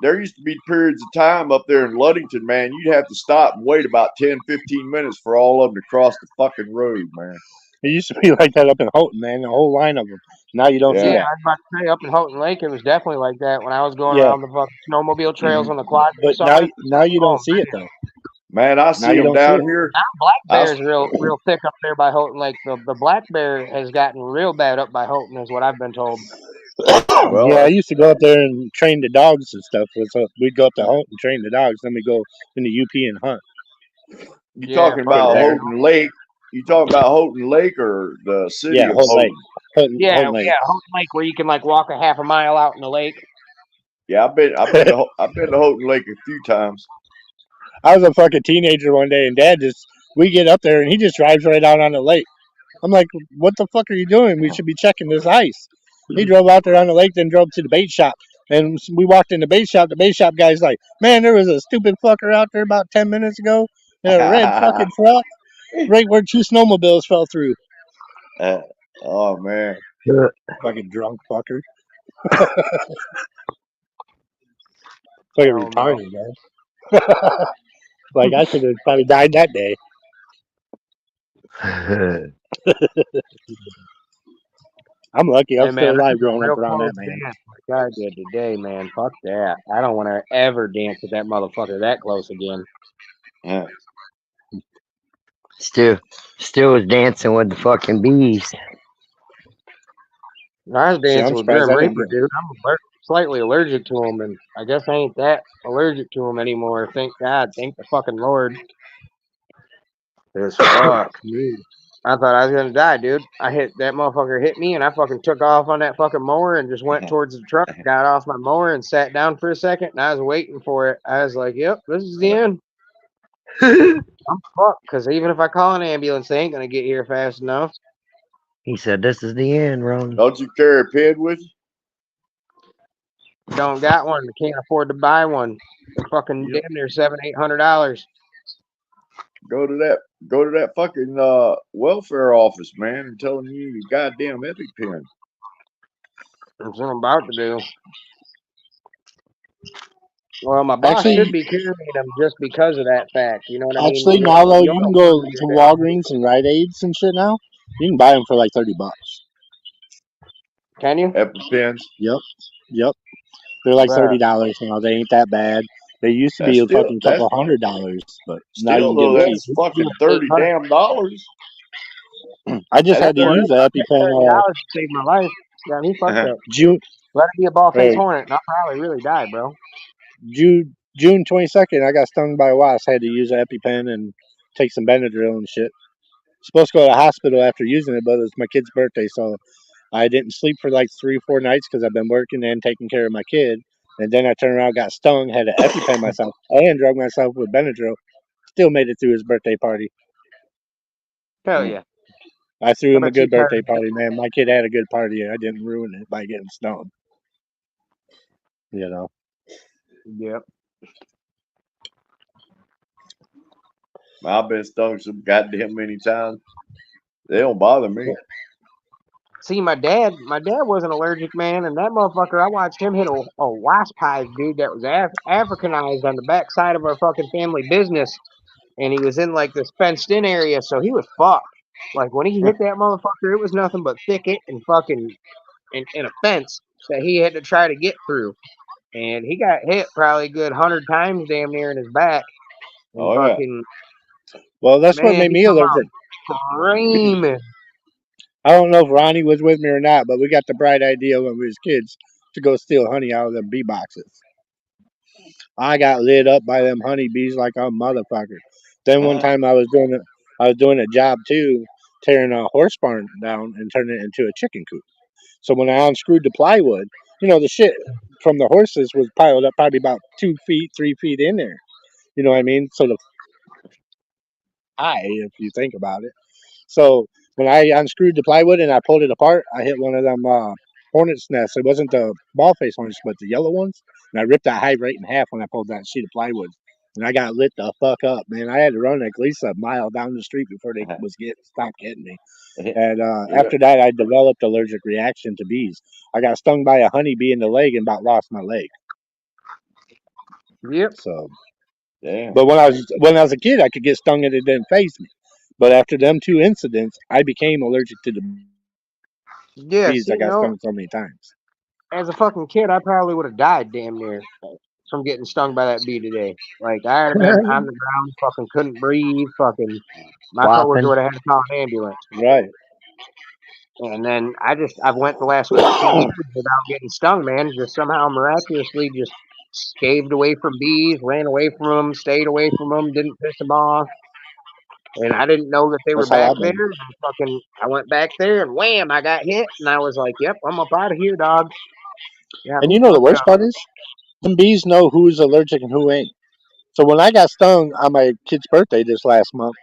there used to be periods of time up there in Ludington, man. You'd have to stop and wait about 10, 15 minutes for all of them to cross the fucking road, man. It used to be like that up in Houghton, man. A whole line of them. Now you don't see Yeah, Yeah. that. I was about to say up in Houghton Lake, it was definitely like that when I was going Yeah, around the fucking snowmobile trails on the quad in the but summer. now you Oh don't see it though. Man, I Now see you them don't see down it. here. now black I, bear's real thick up there by Houghton Lake. The black bear has gotten real bad up by Houghton, is what I've been told. well, Yeah, I used to go up there and train the dogs and stuff. So we'd go up to Houghton and train the dogs. Then we go into UP and hunt. you Yeah, talking fuck about that. Houghton Lake? You talking about Houghton Lake or the city Yeah, of Houghton Lake. Houghton? Yeah, Houghton Lake. Houghton Lake where you can like walk a half a mile out in the lake. Yeah, I've been to Houghton Lake a few times. I was a fucking teenager one day, and we get up there, and he just drives right out on the lake. I'm like, what the fuck are you doing? We should be checking this ice. He drove out there on the lake, then drove to the bait shop. And we walked in the bait shop. The bait shop guy's like, man, there was a stupid fucker out there about 10 minutes ago in a red fucking truck, right where two snowmobiles fell through. Oh man. Fucking drunk fucker. Fucking Oh, no. retarded, man. Like, I should have probably died that day. I'm lucky. I'm Hey, still man, I alive took a growing up real around close that, man. dance like I did today, man. Fuck that. I don't want to ever dance with that motherfucker that close again. Yeah. Stu was dancing with the fucking bees. I was See, I'm dancing with surprised Grim I didn't Reaper, dude. I'm slightly allergic to him, and I guess I ain't that allergic to him anymore. Thank God. Thank the fucking Lord. This fuck me. I thought I was gonna die, dude. That motherfucker hit me, and I fucking took off on that fucking mower and just went towards the truck. Got off my mower and sat down for a second, and I was waiting for it. I was like, "Yep, this is the end. I'm fucked." Because even if I call an ambulance, they ain't gonna get here fast enough. He said, "This is the end, Ron." Don't you carry a pin with you? Don't got one. Can't afford to buy one. They're fucking Yep. damn near $700-800. Go to that fucking welfare office, man, and tell them you need a goddamn EpiPen. That's what I'm about to do. Well, my boss Actually- should be carrying them just because of that fact. You know what I mean? Actually, now though, you can go to Walgreens and Rite Aids and shit now. You can buy them for like $30. Can you? EpiPens. Yep. They're like Right. $30 now. They ain't that bad. They used to be That's a still- fucking couple $100, but now you Still can get though, them cheap. that's fucking $30 damn. I just had to Well, use the EpiPen. $30 to save my life. Got me fucked up. June Let it be a ball face Hey. hornet, and I'll probably really die, bro. June 22nd, I got stung by a wasp. I had to use an EpiPen and take some Benadryl and shit. Supposed to go to the hospital after using it, but it was my kid's birthday, so I didn't sleep for like 3 or 4 nights because I've been working and taking care of my kid. And then I turned around, got stung, had to EpiPen myself, and drug myself with Benadryl. Still made it through his birthday party. Hell yeah. I threw him a bet you good birthday party, man. My kid had a good party. I didn't ruin it by getting stoned. You know. Yep. I've been stung some goddamn many times. They don't bother me. See, my dad wasn't allergic, man, and that motherfucker, I watched him hit a wasp hive, dude, that was Africanized on the back side of our fucking family business, and he was in like this fenced in area, so he was fucked. Like when he hit that motherfucker, it was nothing but thicket and fucking in a fence that he had to try to get through, and he got hit probably a good 100 times, damn near in his back. And Oh, yeah. fucking Well, that's what man, made he me come out allergic. screaming. I don't know if Ronnie was with me or not, but we got the bright idea when we was kids to go steal honey out of them bee boxes. I got lit up by them honeybees like a motherfucker. Then one time I was doing a job too, tearing a horse barn down and turning it into a chicken coop. So when I unscrewed the plywood, you know, the shit from the horses was piled up probably about 2 feet, 3 feet in there. You know what I mean? So if you think about it. So when I unscrewed the plywood and I pulled it apart, I hit one of them hornet's nests. It wasn't the ball face hornets, but the yellow ones. And I ripped that hive right in half when I pulled that sheet of plywood and I got lit the fuck up, man. I had to run at least a mile down the street before they stopped getting me. And after that, I developed allergic reaction to bees. I got stung by a honeybee in the leg and about lost my leg. Yep. So, Damn. but when I was a kid, I could get stung and it didn't faze me. But after them two incidents, I became allergic to the Yeah, bees. see, I got stung so many times. as a fucking kid, I probably would have died damn near from getting stung by that bee today. Like, I had been on the ground, fucking couldn't breathe, fucking, my coworker would have had to call an ambulance. Right. And then I've went the last 14 years without getting stung, man. Just somehow miraculously just scaved away from bees, ran away from them, stayed away from them, didn't piss them off. And I didn't know that they were That's how back I've been. there. And I went back there and wham, I got hit. And I was like, yep, I'm up out of here, dog. Yeah, And you know the worst part is, them bees know who's allergic and who ain't. So when I got stung on my kid's birthday this last month,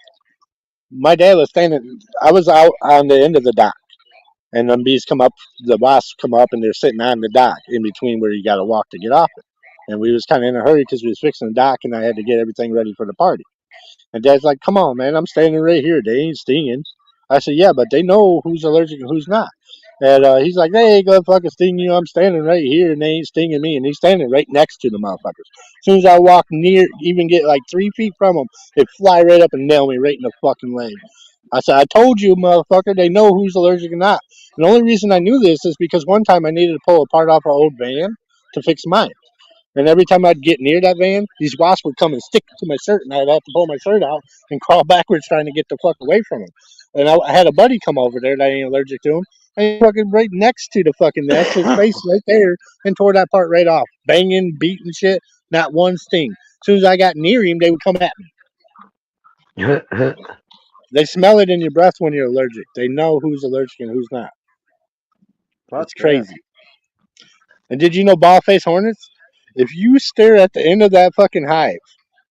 my dad was standing. I was out on the end of the dock, and them bees come up. The wasps come up, and they're sitting on the dock in between where you got to walk to get off it. And we was kind of in a hurry because we was fixing the dock, and I had to get everything ready for the party. And Dad's like, "Come on, man, I'm standing right here. They ain't stinging." I said, "Yeah, but they know who's allergic and who's not." And he's like, "They ain't gonna fucking sting you. I'm standing right here, and they ain't stinging me." And he's standing right next to the motherfuckers. As soon as I walk near, even get like 3 feet from them, they fly right up and nail me right in the fucking leg. I said, "I told you, motherfucker. They know who's allergic or not." And the only reason I knew this is because one time I needed to pull a part off an old van to fix mine. And every time I'd get near that van, these wasps would come and stick to my shirt, and I'd have to pull my shirt out and crawl backwards trying to get the fuck away from them. And I had a buddy come over there that ain't allergic to them, and he fucking right next to the fucking nest, his face right there, and tore that part right off. Banging, beating shit, not one sting. As soon as I got near him, they would come at me. They smell it in your breath when you're allergic. They know who's allergic and who's not. It's crazy. And did you know ball face hornets? If you stare at the end of that fucking hive,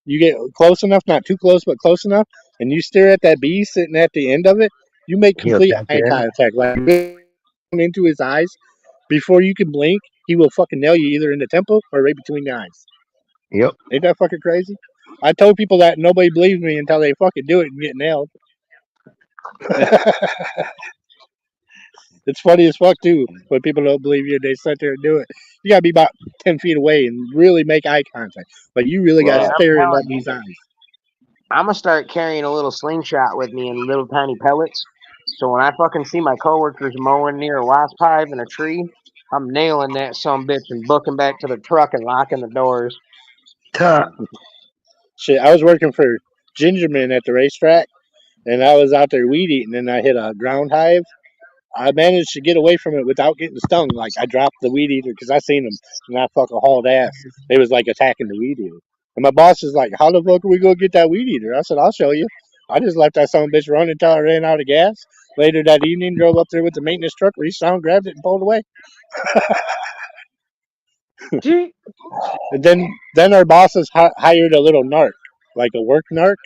you get close enough, not too close, but close enough, and you stare at that bee sitting at the end of it, you make complete eye contact. Like into his eyes, before you can blink, he will fucking nail you either in the temple or right between the eyes. Yep. Ain't that fucking crazy? I told people that, nobody believes me until they fucking do it and get nailed. It's funny as fuck too when people don't believe you. They sit there and do it. You gotta be about 10 feet away and really make eye contact. Like you really gotta stare in these eyes. I'm gonna start carrying a little slingshot with me in little tiny pellets. So when I fucking see my coworkers mowing near a wasp hive in a tree, I'm nailing that sumbitch and booking back to the truck and locking the doors. Shit, I was working for Gingerman at the racetrack, and I was out there weed eating, and I hit a ground hive. I managed to get away from it without getting stung. Like I dropped the weed eater because I seen them, and I fucking hauled ass. They was like attacking the weed eater, and my boss is like, "How the fuck are we gonna get that weed eater?" I said, "I'll show you." I just left that son of a bitch running until I ran out of gas. Later that evening, drove up there with the maintenance truck, reached down, grabbed it, and pulled away. And then our bosses hired a little narc, like a work narc,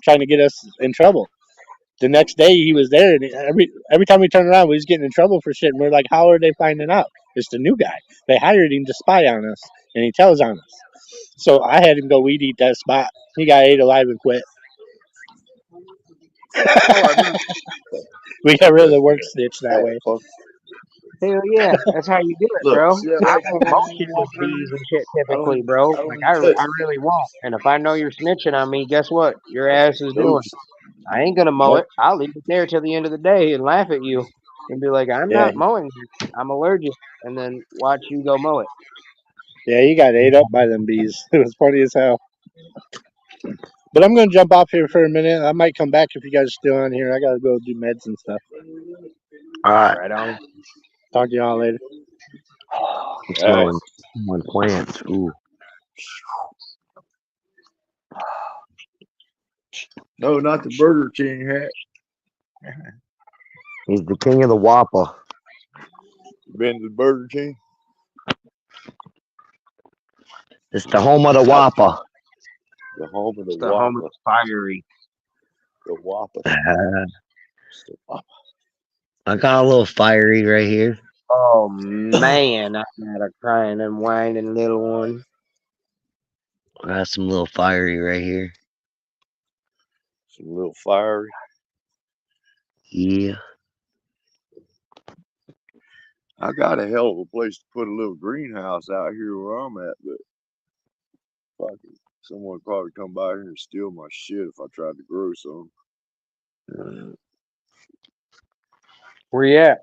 trying to get us in trouble. The next day he was there, and every time we turned around, we was getting in trouble for shit. And we're like, "How are they finding out?" It's the new guy. They hired him to spy on us, and he tells on us. So I had him go weed eat that spot. He got ate alive and quit. We got rid of the work snitch that way. Hell yeah, that's how you do it, bro. I won't bullshit with bees and shit typically, bro. Like I really won't. And if I know you're snitching on me, guess what? Your ass is doing. I ain't gonna mow it. I'll leave it there till the end of the day and laugh at you and be like, "I'm not mowing this. I'm allergic," and then watch you go mow it. Yeah, he got ate up by them bees. It was funny as hell. But I'm gonna jump off here for a minute. I might come back if you guys are still on here. I gotta go do meds and stuff. All right. Right on. Talk to y'all later. I'm smelling plants. Ooh. No, not the Burger King hat. He's the king of the Whopper. Been to the Burger King? It's the home of the Whopper. The home of the The Whopper. home of the fiery. The Whopper. I got a little fiery right here. Oh man, I got a crying and whining little one. I got some little fiery right here. Some little fiery. Yeah. I got a hell of a place to put a little greenhouse out here where I'm at, but fuck it. Someone would probably come by here and steal my shit if I tried to grow some. Where you at?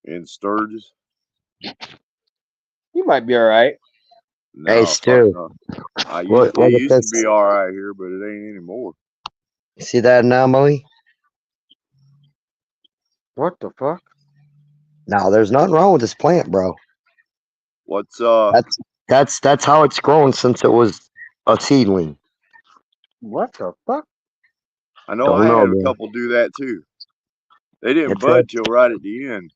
In Sturgis? You might be all right. No, Hey, fuck Stu. no. It What if used to it's, be all right here, but it ain't anymore. see that anomaly? What the fuck? No, there's nothing wrong with this plant, bro. What's That's how it's grown since it was a seedling. What the fuck? I know Don't I know, had a man. couple do that too. They didn't It's bud till right at the end.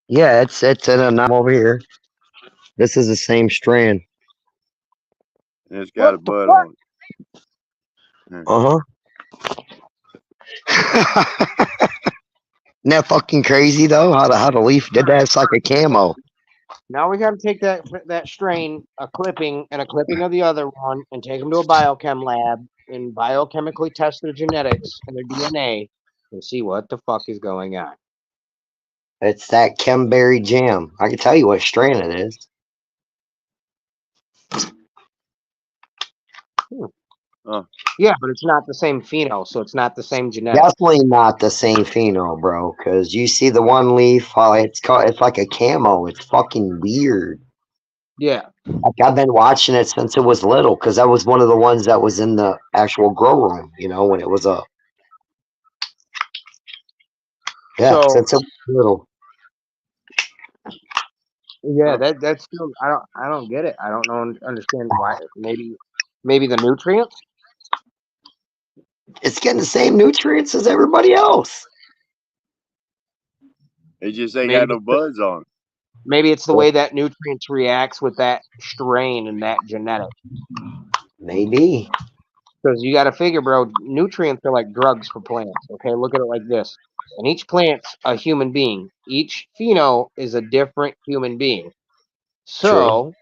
yeah, it's an anomaly over here. This is the same strand. And it's got a What the bud fuck? on it. Isn't that fucking crazy though? How the leaf did that? It's like a camo. Now we got to take that strain, a clipping of the other one, and take them to a biochem lab and biochemically test their genetics and their DNA and see what the fuck is going on. It's that Chemberry jam. I can tell you what strain it is. Yeah, but it's not the same pheno, so it's not the same genetic. Definitely not the same pheno, bro. Because you see the one leaf, it's like a camo. It's fucking weird. Yeah. Like I've been watching it since it was little, because that was one of the ones that was in the actual grow room. You know, when it was a So since it was little. yeah, that's still I don't get it. I don't know understand why. Maybe the nutrients. It's getting the same nutrients as everybody else. It just ain't Maybe got no buds on it. maybe it's the way that nutrients reacts with that strain and that genetic. Maybe. Because you got to figure, bro, nutrients are like drugs for plants. Okay, look at it like this. And each plant's a human being. Each pheno is a different human being. So,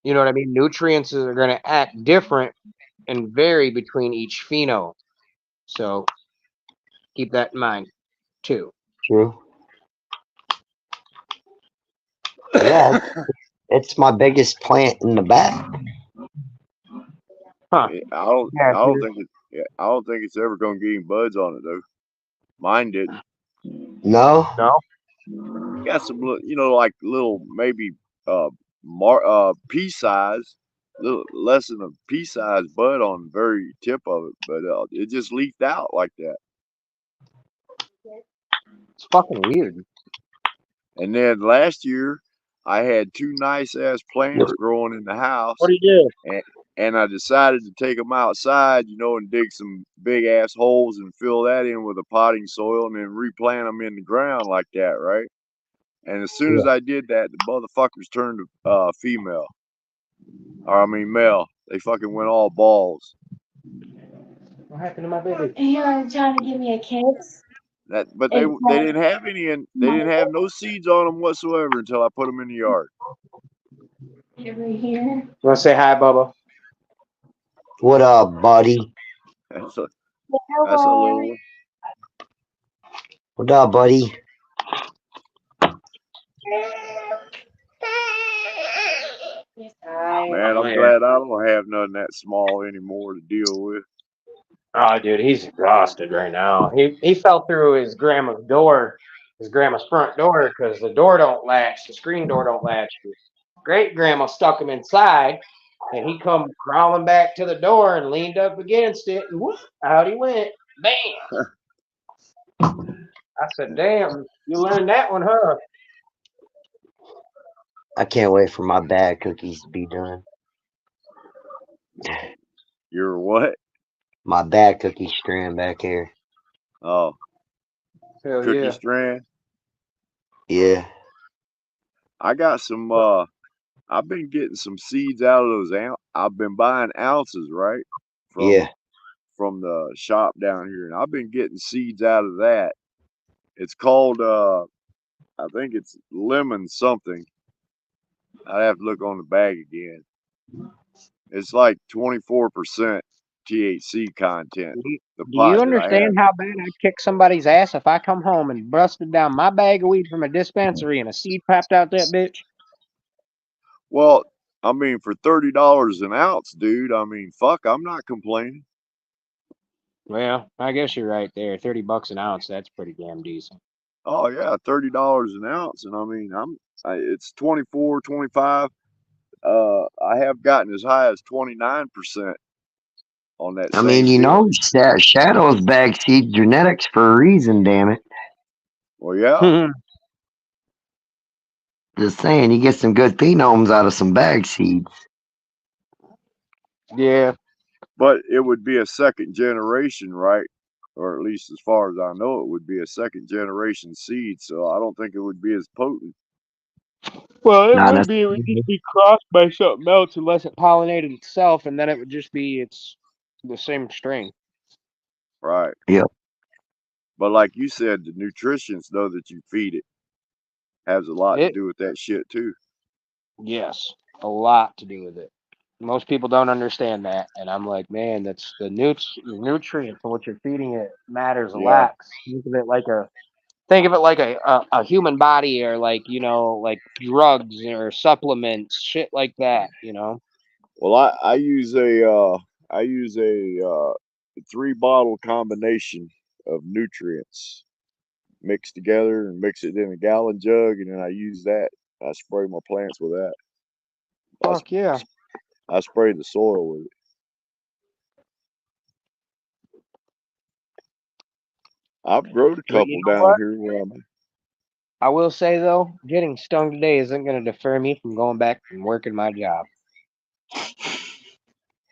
you know what I mean? Nutrients are going to act different and vary between each pheno. So, keep that in mind, too. True. Yeah, it's my biggest plant in the back. Huh. I don't Yeah, I don't think it's ever gonna get any buds on it though. Mine didn't. No? No? Got some like little maybe pea size, little less than a pea size bud on the very tip of it, but it just leaked out like that. It's fucking weird. And then last year I had two nice ass plants growing in the house. What do you do? And I decided to take them outside, and dig some big ass holes and fill that in with a potting soil and then replant them in the ground like that, right? And as soon as I did that, the motherfuckers turned female. Or I mean male. They fucking went all balls. What happened to my baby? You're trying to give me a kiss? But they didn't have any, and they didn't have no seeds on them whatsoever until I put them in the yard. Over here. You want to say hi, Bubba? What up, buddy? That's a little one. What up, buddy? Man, I'm glad I don't have nothing that small anymore to deal with. Oh, dude, he's exhausted right now. He fell through his grandma's door, his grandma's front door, because the door don't latch, the screen door don't latch. Great grandma stuck him inside, and he come crawling back to the door and leaned up against it, and whoop, out he went. Bam! I said, damn, you learned that one, huh? I can't wait for my bad cookies to be done. You're what? My bad cookie strand back here. Oh. Hell Cookie yeah. strand? Yeah. I got some I've been getting some seeds out of those I've been buying ounces, right? From the shop down here, and I've been getting seeds out of that. It's called I think it's lemon something. I'd have to look on the bag again. It's like 24% THC content. Do The you pot that I have. understand how bad I'd kick somebody's ass if I come home and busted down my bag of weed from a dispensary and a seed popped out that bitch? Well, I mean, for $30 an ounce, dude. I mean, fuck, I'm not complaining. Well, I guess you're right there. $30 an ounce, that's pretty damn decent. Oh yeah, $30 an ounce, and I mean, it's 24, 25. I have gotten as high as 29% on that. I mean, same deal. Shadow's bag seed genetics for a reason, damn it. Well, yeah. Just saying, you get some good phenomes out of some bag seeds. Yeah. But it would be a second generation, right? Or at least as far as I know, it would be a second generation seed. So I don't think it would be as potent. Well, it would just be crossed by something else unless it pollinated itself, and then it would just be the same strain. Right. Yep. But like you said, the nutritions, though, that you feed it has a lot to do with that shit too. Yes, a lot to do with it. Most people don't understand that, and I'm like, man, that's the nutrients and what you're feeding it matters a lot. Think of it like a human body, or like like drugs or supplements, shit like that. Well, I use a 3-bottle combination of nutrients mixed together and mix it in a gallon jug, and then I use that. I spray my plants with that. Fuck yeah. I spray the soil with it. I've grown a couple down here where I'm at. I will say though, getting stung today isn't going to deter me from going back and working my job.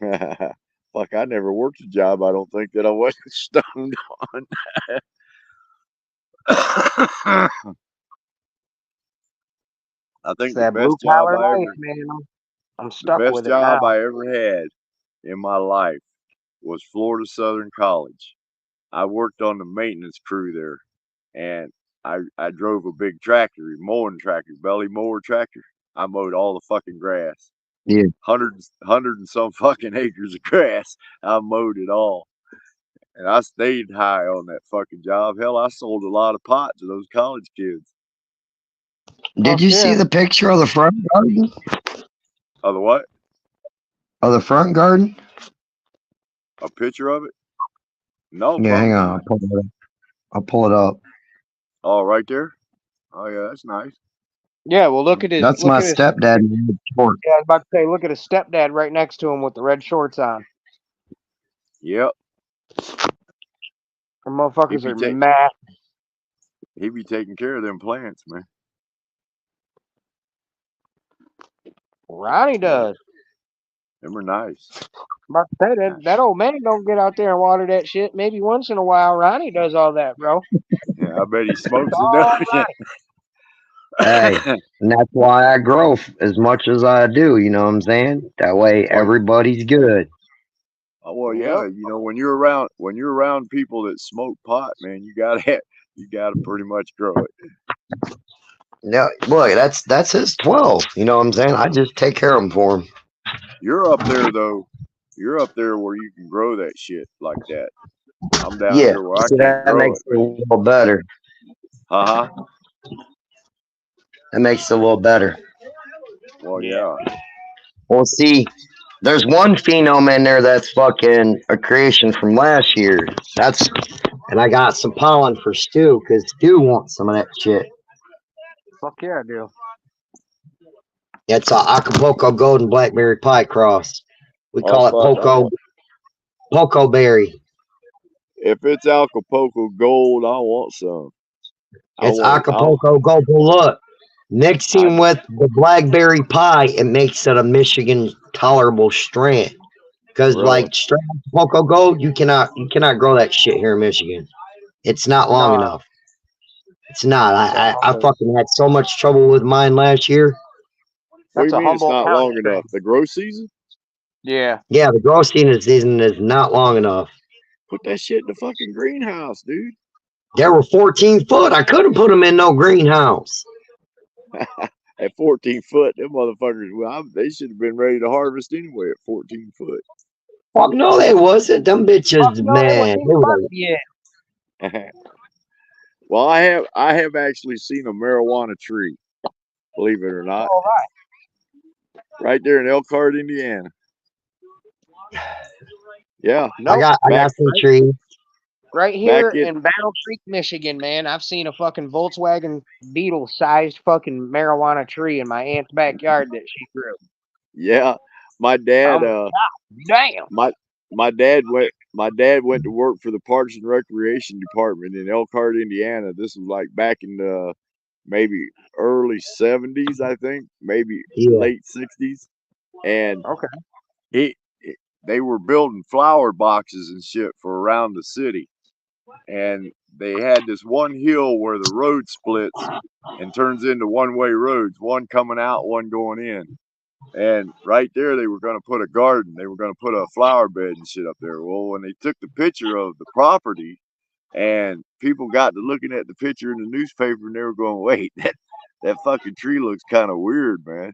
Fuck, I never worked a job I don't think that I wasn't stung on. I think the best job I'm stuck with it now. The best job I ever had in my life was Florida Southern College. I worked on the maintenance crew there, and I drove a big tractor, mowing tractor, belly mower tractor. I mowed all the fucking grass. Yeah. 100 and some fucking acres of grass. I mowed it all. And I stayed high on that fucking job. Hell, I sold a lot of pot to those college kids. Did you see the picture of the front garden? Of the what? Of the front garden? A picture of it? No. Yeah, hang on. I'll pull it up. Oh, right there? Oh, yeah, that's nice. Yeah, well, look at his. That's my stepdad in red shorts. Yeah, I was about to say, look at his stepdad right next to him with the red shorts on. Yep. The motherfuckers are mad. He be taking care of them plants, man. Ronnie does. Them are nice. I'm about to say that old man don't get out there and water that shit. Maybe once in a while, Ronnie does all that, bro. Yeah, I bet he smokes it. Hey, and that's why I grow as much as I do. You know what I'm saying? That way, everybody's good. Oh, well, yeah. You know, when you're around people that smoke pot, man, you gotta pretty much grow it. No, boy, that's his 12. You know what I'm saying? I just take care of him for him. You're up there though. You're up there where you can grow that shit like that. I'm down here where I can't grow makes it a little better. That makes it a little better. Well, yeah. Well, see, there's one phenome in there that's fucking a creation from last year. And I got some pollen for Stu because Stu wants some of that shit. Fuck yeah, I do. It's a Acapulco Golden Blackberry Pie cross. We call it Poco Berry. If it's Acapulco Gold, I want some. It's Acapulco Gold. Look, mixing with the Blackberry Pie, it makes it a Michigan tolerable strain. Because like straight Acapulco Gold, you cannot grow that shit here in Michigan. It's not long enough. It's not. I fucking had so much trouble with mine last year. What do you mean it's not long enough? The grow season? Yeah. Yeah, the grow season is not long enough. Put that shit in the fucking greenhouse, dude. They were 14 foot. I couldn't put them in no greenhouse. At 14 foot, them motherfuckers, they should have been ready to harvest anyway at 14 foot. Fuck no, they wasn't. Them bitches, No, they man. weren't They were even like, yet. Well, I have actually seen a marijuana tree, believe it or not, All right. right there in Elkhart, Indiana. Yeah, Nope. I got some trees. Right here back in in Battle Creek, Michigan, man, I've seen a fucking Volkswagen Beetle-sized fucking marijuana tree in my aunt's backyard that she grew. yeah, my dad Oh, damn. my dad went to work for the Parks and Recreation Department in Elkhart, Indiana. This was like back in the maybe early 70s, I think, maybe Yeah. late 60s, and Okay. they were building flower boxes and shit for around the city, and they had this one hill where the road splits and turns into one-way roads, one coming out, one going in. And right there, they were going to put a garden. They were going to put a flower bed and shit up there. Well, when they took the picture of the property and people got to looking at the picture in the newspaper and they were going, wait, that fucking tree looks kind of weird, man.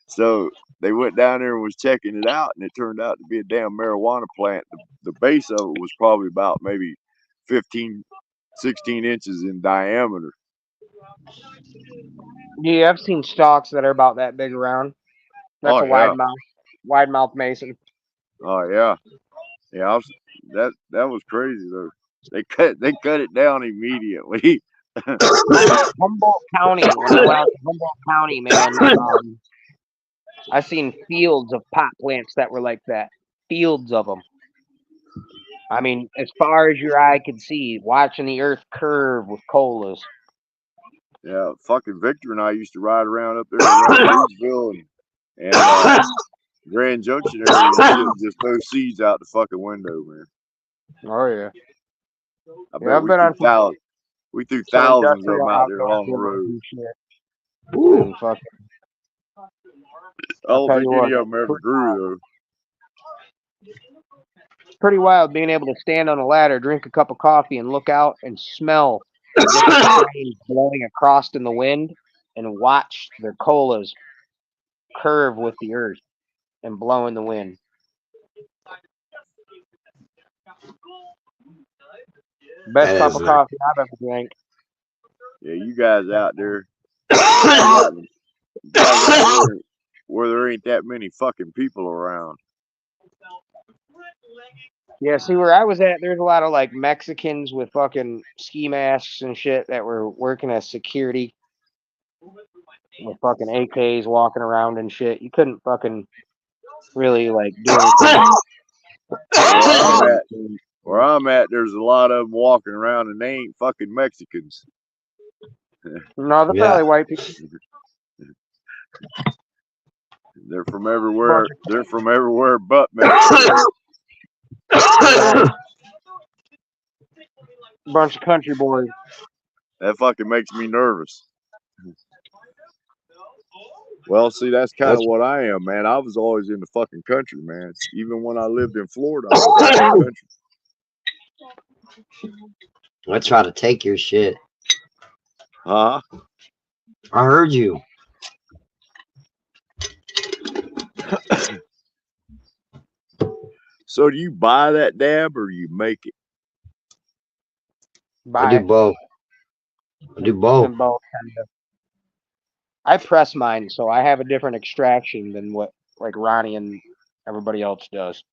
So they went down there and was checking it out, and it turned out to be a damn marijuana plant. The base of it was probably about maybe 15, 16 inches in diameter. Yeah, I've seen stalks that are about that big around. That's a wide mouth mason. Oh yeah, yeah. That was crazy though. They cut it down immediately. Humboldt County, when I went out to Humboldt County, man, I seen fields of pot plants that were like that. Fields of them. I mean, as far as your eye could see, watching the earth curve with colas. Yeah, fucking Victor and I used to ride around up there around Louisville and Grand Junction area and just throw seeds out the fucking window, man. Oh yeah. I bet we threw thousands of them out there along the road. And fucking, I don't think any of them ever grew though. It's pretty wild being able to stand on a ladder, drink a cup of coffee, and look out and smell the trains blowing across in the wind, and watch the colas curve with the earth and blow in the wind. Best cup of coffee I've ever drank. Yeah, you guys out there where there ain't that many fucking people around. Yeah, see where I was at, there's a lot of like Mexicans with fucking ski masks and shit that were working as security with fucking AKs walking around and shit. You couldn't fucking really like do anything. Where I'm at, there's a lot of them walking around and they ain't fucking Mexicans. No, they're probably white people. They're from everywhere. They're from everywhere but Mexico. Bunch of country boys. That fucking makes me nervous. Well, see, that's kind of what I am, man. I was always in the fucking country, man. Even when I lived in Florida, I was in the country. I try to take your shit. Huh? I heard you. So do you buy that dab or you make it? I do both. I press mine, so I have a different extraction than what like Ronnie and everybody else does.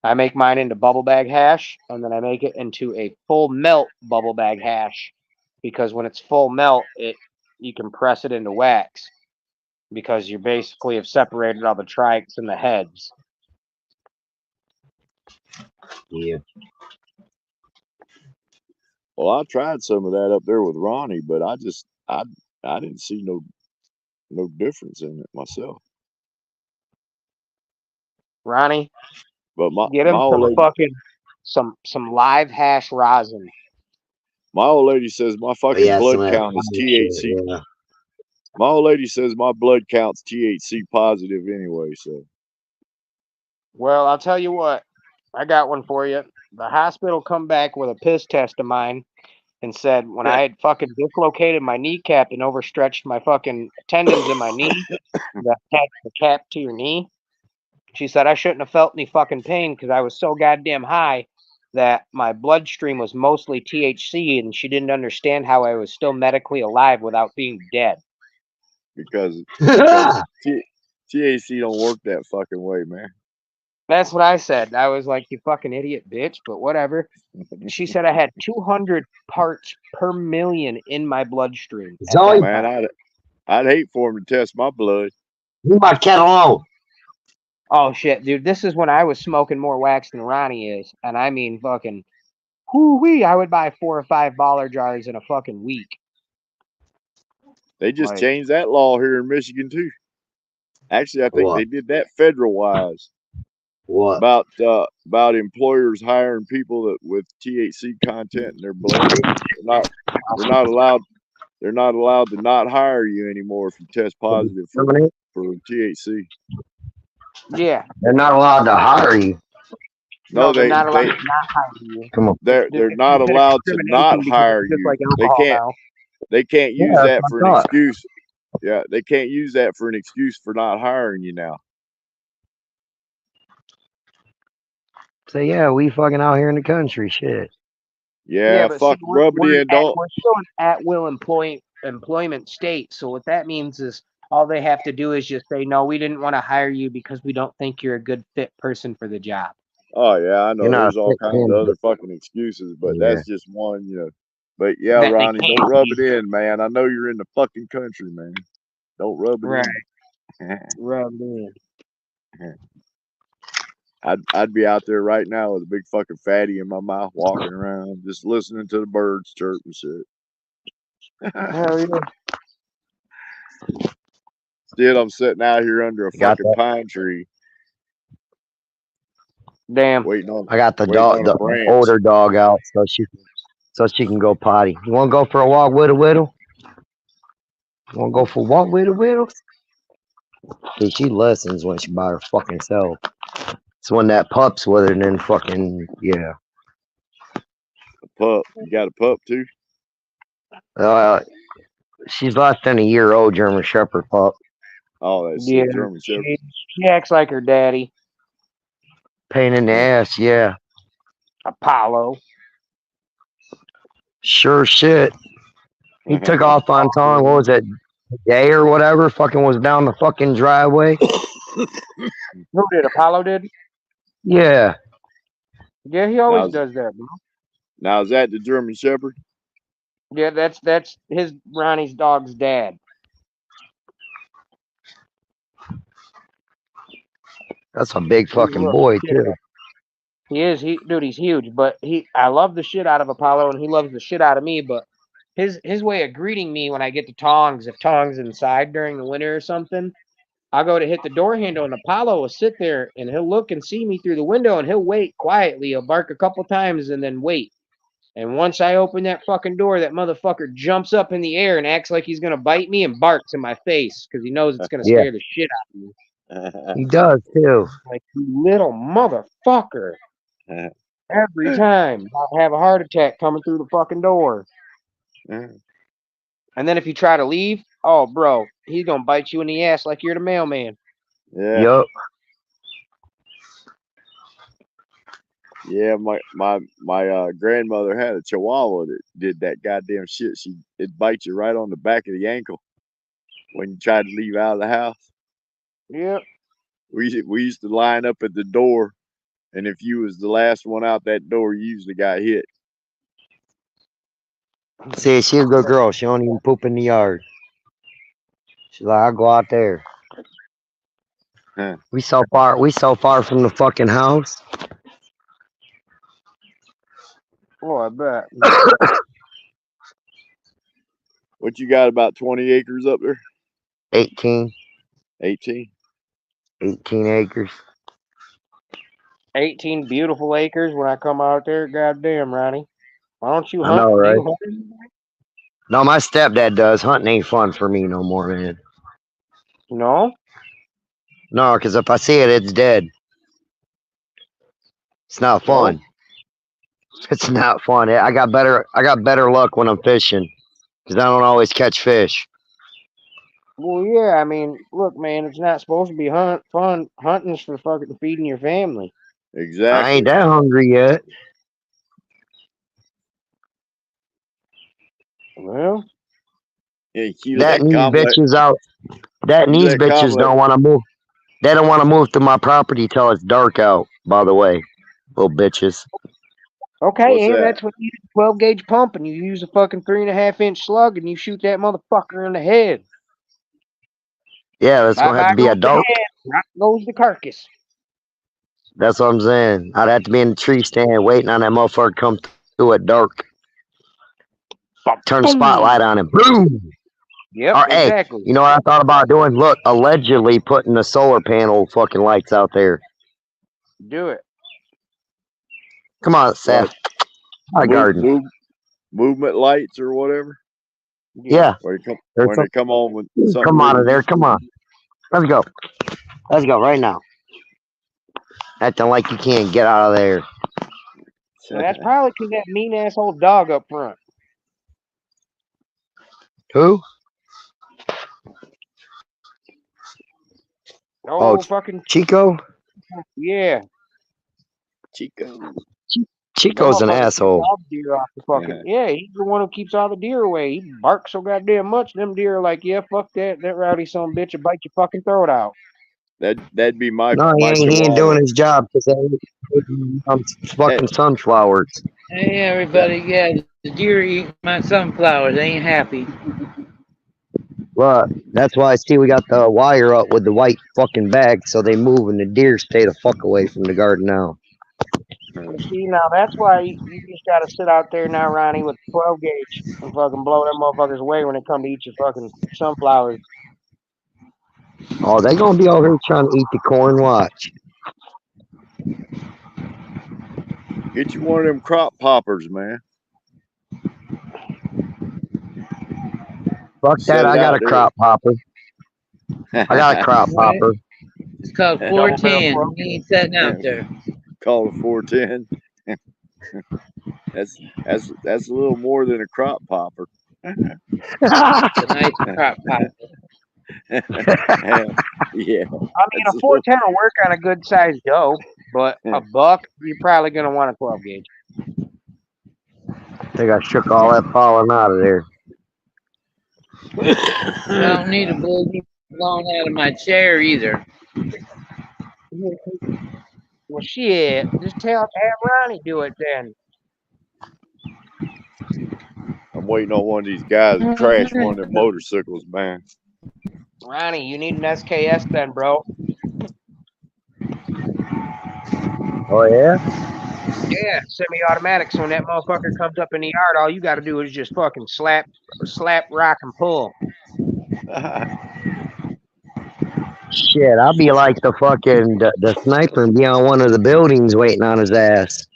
I make mine into bubble bag hash, and then I make it into a full melt bubble bag hash, because when it's full melt, you can press it into wax, because you basically have separated all the trikes and the heads. Yeah. Well, I tried some of that up there with Ronnie, but I didn't see no difference in it myself. Ronnie, but get him some some live hash rosin. My old lady says my fucking blood count is THC. Yeah. My old lady says my blood count's THC positive anyway. So, well, I'll tell you what, I got one for you. The hospital come back with a piss test of mine, and said when I had fucking dislocated my kneecap and overstretched my fucking tendons in my knee, that attached the cap to your knee. She said I shouldn't have felt any fucking pain because I was so goddamn high that my bloodstream was mostly THC, and she didn't understand how I was still medically alive without being dead. Because THC don't work that fucking way, man. That's what I said. I was like, you fucking idiot bitch, but whatever. She said I had 200 parts per million in my bloodstream. Zoe, Man, I'd hate for him to test my blood. leave my kettle on. Oh shit, dude! This is when I was smoking more wax than Ronnie is, and I mean fucking, whoo-wee, I would buy 4 or 5 baller jars in a fucking week. They just Like, changed that law here in Michigan too. Actually, I think What? they did that federal wise What? about employers hiring people that with THC content in their blood. They're not allowed to not hire you anymore if you test positive for THC. yeah, They're not allowed to hire you. No, they're not allowed they to not hire you. Come on. they're not It's allowed to not discrimination because hire it's just you. like alcohol now. They can't use Yeah, that that's for what I an thought. excuse. Yeah, they can't use that for an excuse for not hiring you now. So yeah, we fucking out here in the country, shit. Yeah, but fuck, see, rub it in, don't. we're still an at-will employment state. So what that means is all they have to do is just say, no, we didn't want to hire you because we don't think you're a good fit person for the job. Oh yeah, I know. You're not There's all fit kinds of in, other fucking excuses, but Yeah. that's just one, But yeah, That they Ronnie, can't don't rub be. it in, man. I know you're in the fucking country, man. Don't rub it Right. in. Rub in. I'd be out there right now with a big fucking fatty in my mouth, walking around, just listening to the birds chirp and shit. Hell yeah. Still, I'm sitting out here under a Got fucking pine tree, Damn. waiting on. I got the waiting dog, on a the branch. older dog out, so she can go potty. You want to go for a walk with a whittle? You want to go for a walk with a whittle? See, she listens when she by her fucking self. It's when that pup's with her, and then fucking yeah. A pup. You got a pup too? She's less than a year old German Shepherd pup. Oh, that's Yeah, German Shepherd. she acts like her daddy, Pain in the ass, yeah. Apollo. Sure shit. He took off on Tong, what was it, day or whatever, fucking was down the fucking driveway. Who did? Apollo did? Yeah. Yeah, he always does that, bro. Now is that the German Shepherd? Yeah, that's his Ronnie's dog's dad. That's a big fucking boy too. He is. Dude, he's huge. But I love the shit out of Apollo, and he loves the shit out of me. But his way of greeting me when I get to Tongs, if Tongs inside during the winter or something, I'll go to hit the door handle, and Apollo will sit there, and he'll look and see me through the window, and he'll wait quietly. He'll bark a couple times, and then wait. And once I open that fucking door, that motherfucker jumps up in the air and acts like he's gonna bite me and barks in my face because he knows it's gonna scare the shit out of me. He does too. Like, you little motherfucker. Every time I'll have a heart attack coming through the fucking door. And then if you try to leave, oh, bro, he's gonna bite you in the ass like you're the mailman. Yeah. Yup. Yeah, my grandmother had a Chihuahua that did that goddamn shit. It bites you right on the back of the ankle when you try to leave out of the house. Yep. We used to line up at the door, and if you was the last one out that door, you usually got hit. See, she's a good girl. She don't even poop in the yard. She's like, I'll go out there. Huh. We so far from the fucking house. Oh, I bet. What you got, about 20 acres up there? 18 18? 18 acres. 18 beautiful acres when I come out there. Goddamn, Ronnie. Why don't you I hunt? know, Do right? you hunt? No, my stepdad does. Hunting ain't fun for me no more, man. No? No, because if I see it, it's dead. It's not fun. It's not fun. I got better luck when I'm fishing because I don't always catch fish. Well, yeah, I mean, look, man, it's not supposed to be fun. Hunting's for fucking feeding your family. I Exactly. ain't that hungry yet. Well, Yeah, keep That that and these complex. bitches out. That and Keep these that bitches complex. don't want to move. They don't want to move to my property till it's dark out. By the way, little bitches. okay, What's and that? that's when you use a 12 gauge pump and you use a fucking 3.5 inch slug and you shoot that motherfucker in the head. Yeah, that's gonna have to be goes a the dark. head, right goes the carcass. That's what I'm saying. I'd have to be in the tree stand waiting on that motherfucker to come through at dark. Turn the spotlight on him. Boom. Yep, Or, hey, exactly. you know what I thought about doing? Look, allegedly putting the solar panel fucking lights out there. Do it. Come on, Seth. My garden. Movement lights or whatever. Yeah. When they There's come on with something. come out of moving. there. Come on. Let's go. Let's go right now. Acting like you can't get out of there. And that's probably because that mean asshole dog up front. Who? Oh, fucking Chico? yeah. Chico. Chico's an That motherfucker keeps asshole. all the deer off the fucking. Yeah, he's the one who keeps all the deer away. He barks so goddamn much. Them deer are like, yeah, fuck that. That rowdy son of a bitch will bite your fucking throat out. That'd be my No, my he ain't chihuahua. doing his job because fucking sunflowers. Hey everybody, yeah, the deer eat my sunflowers. They ain't happy. Well, that's why I see we got the wire up with the white fucking bag so they move and the deer stay the fuck away from the garden now. See, now that's why you just gotta sit out there now, Ronnie, with 12 gauge and fucking blow them motherfuckers away when they come to eat your fucking sunflowers. Oh, they gonna be over here trying to eat the corn. Watch. Get you one of them crop poppers, man. Fuck Set that! it I got out a there. crop popper. I got a crop popper. It's called 410. He ain't sitting out there. Call it 410. That's a little more than a crop popper. It's a nice crop popper. Yeah. I mean, a 410 will work on a good sized doe, but a buck, you're probably gonna want a 12 gauge. I think I shook all that pollen out of there. I don't need a boogie blown out of my chair either. Well, shit, just have Ronnie do it then. I'm waiting on one of these guys to crash one of their motorcycles, man. Ronnie, you need an SKS then, bro. Oh yeah? Yeah, semi-automatic. So when that motherfucker comes up in the yard, all you got to do is just fucking slap, rock, and pull. Shit, I'll be like the fucking the sniper and be on one of the buildings waiting on his ass.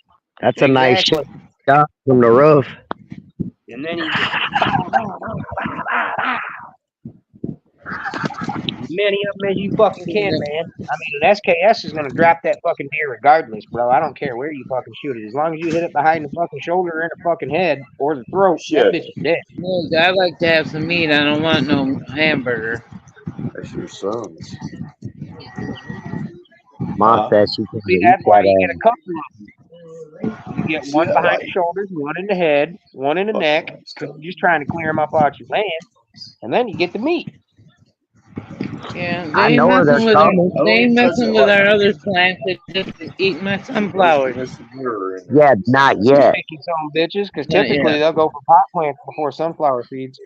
That's a nice shot from the roof. And then you many of them as you fucking can, man. I mean, an SKS is gonna drop that fucking deer regardless, bro. I don't care where you fucking shoot it. As long as you hit it behind the fucking shoulder or in the fucking head or the throat, that bitch is dead. Look, I like to have some meat. I don't want no hamburger. That's your son's. Mom said she can See, eat that's why you that get a couple of them. You get one behind the shoulders, one in the head, one in the neck, because you're just trying to clear them up out your land, and then you get the meat. Yeah, I they know where ain't they're messing with coming. they ain't messing with our other plants. They're just eating my sunflowers. Yeah, not yet. Picky some bitches, because Not typically yet. they'll go for pot plants before sunflower seeds,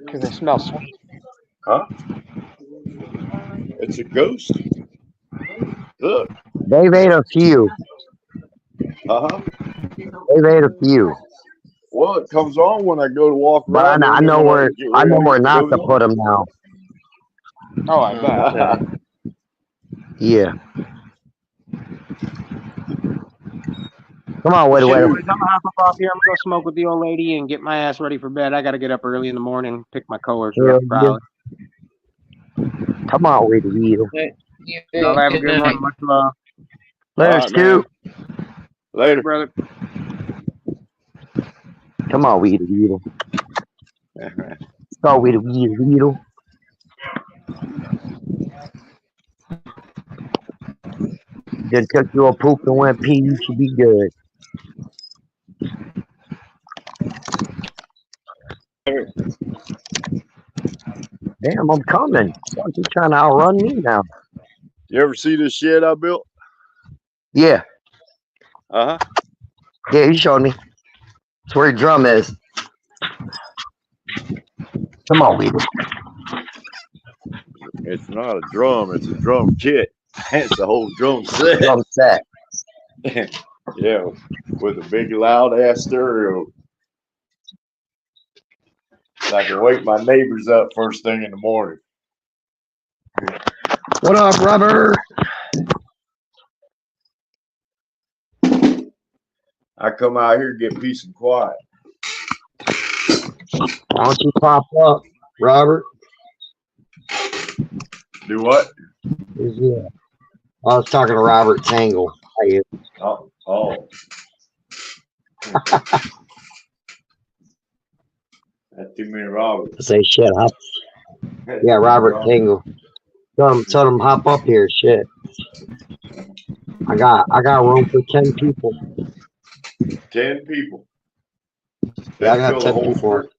because they smell sweet. Huh? It's a ghost. Look. They've ate a few. Uh-huh. They've ate a few. Well, it comes on when I go to walk But around. I know where not to put them now. Oh, I bet. Yeah. Come on, wait. I'm gonna hop up off here. I'm gonna go smoke with the old lady and get my ass ready for bed. I gotta get up early in the morning, pick my coworker up probably. Come on, with you. Y'all have a good one. Much love. Later, Scoop. Later, brother. Come on, Weedle Weedle. Let's go, Weedle Weedle Weedle. Then took you a poop and went pee. You should be good. Damn, I'm coming. Fuck, you trying to outrun me now? You ever see this shed I built? Yeah, Uh huh. yeah, you showed me. That's where your drum is. Come on, Weedle. It's not a drum. It's a drum kit. It's the whole drum set. Drum set. Yeah, with a big loud ass stereo. So I can wake my neighbors up first thing in the morning. What up, Robert? I come out here to get peace and quiet. Why don't you pop up, Robert? Do what? Yeah. I was talking to Robert Tangle. How you? Oh. That's too many Roberts. Say shit. Yeah, Robert Tangle. Tell them hop up here. Shit. I got room for 10 people. 10 people. Yeah, I got Fill 10 the whole people. screen.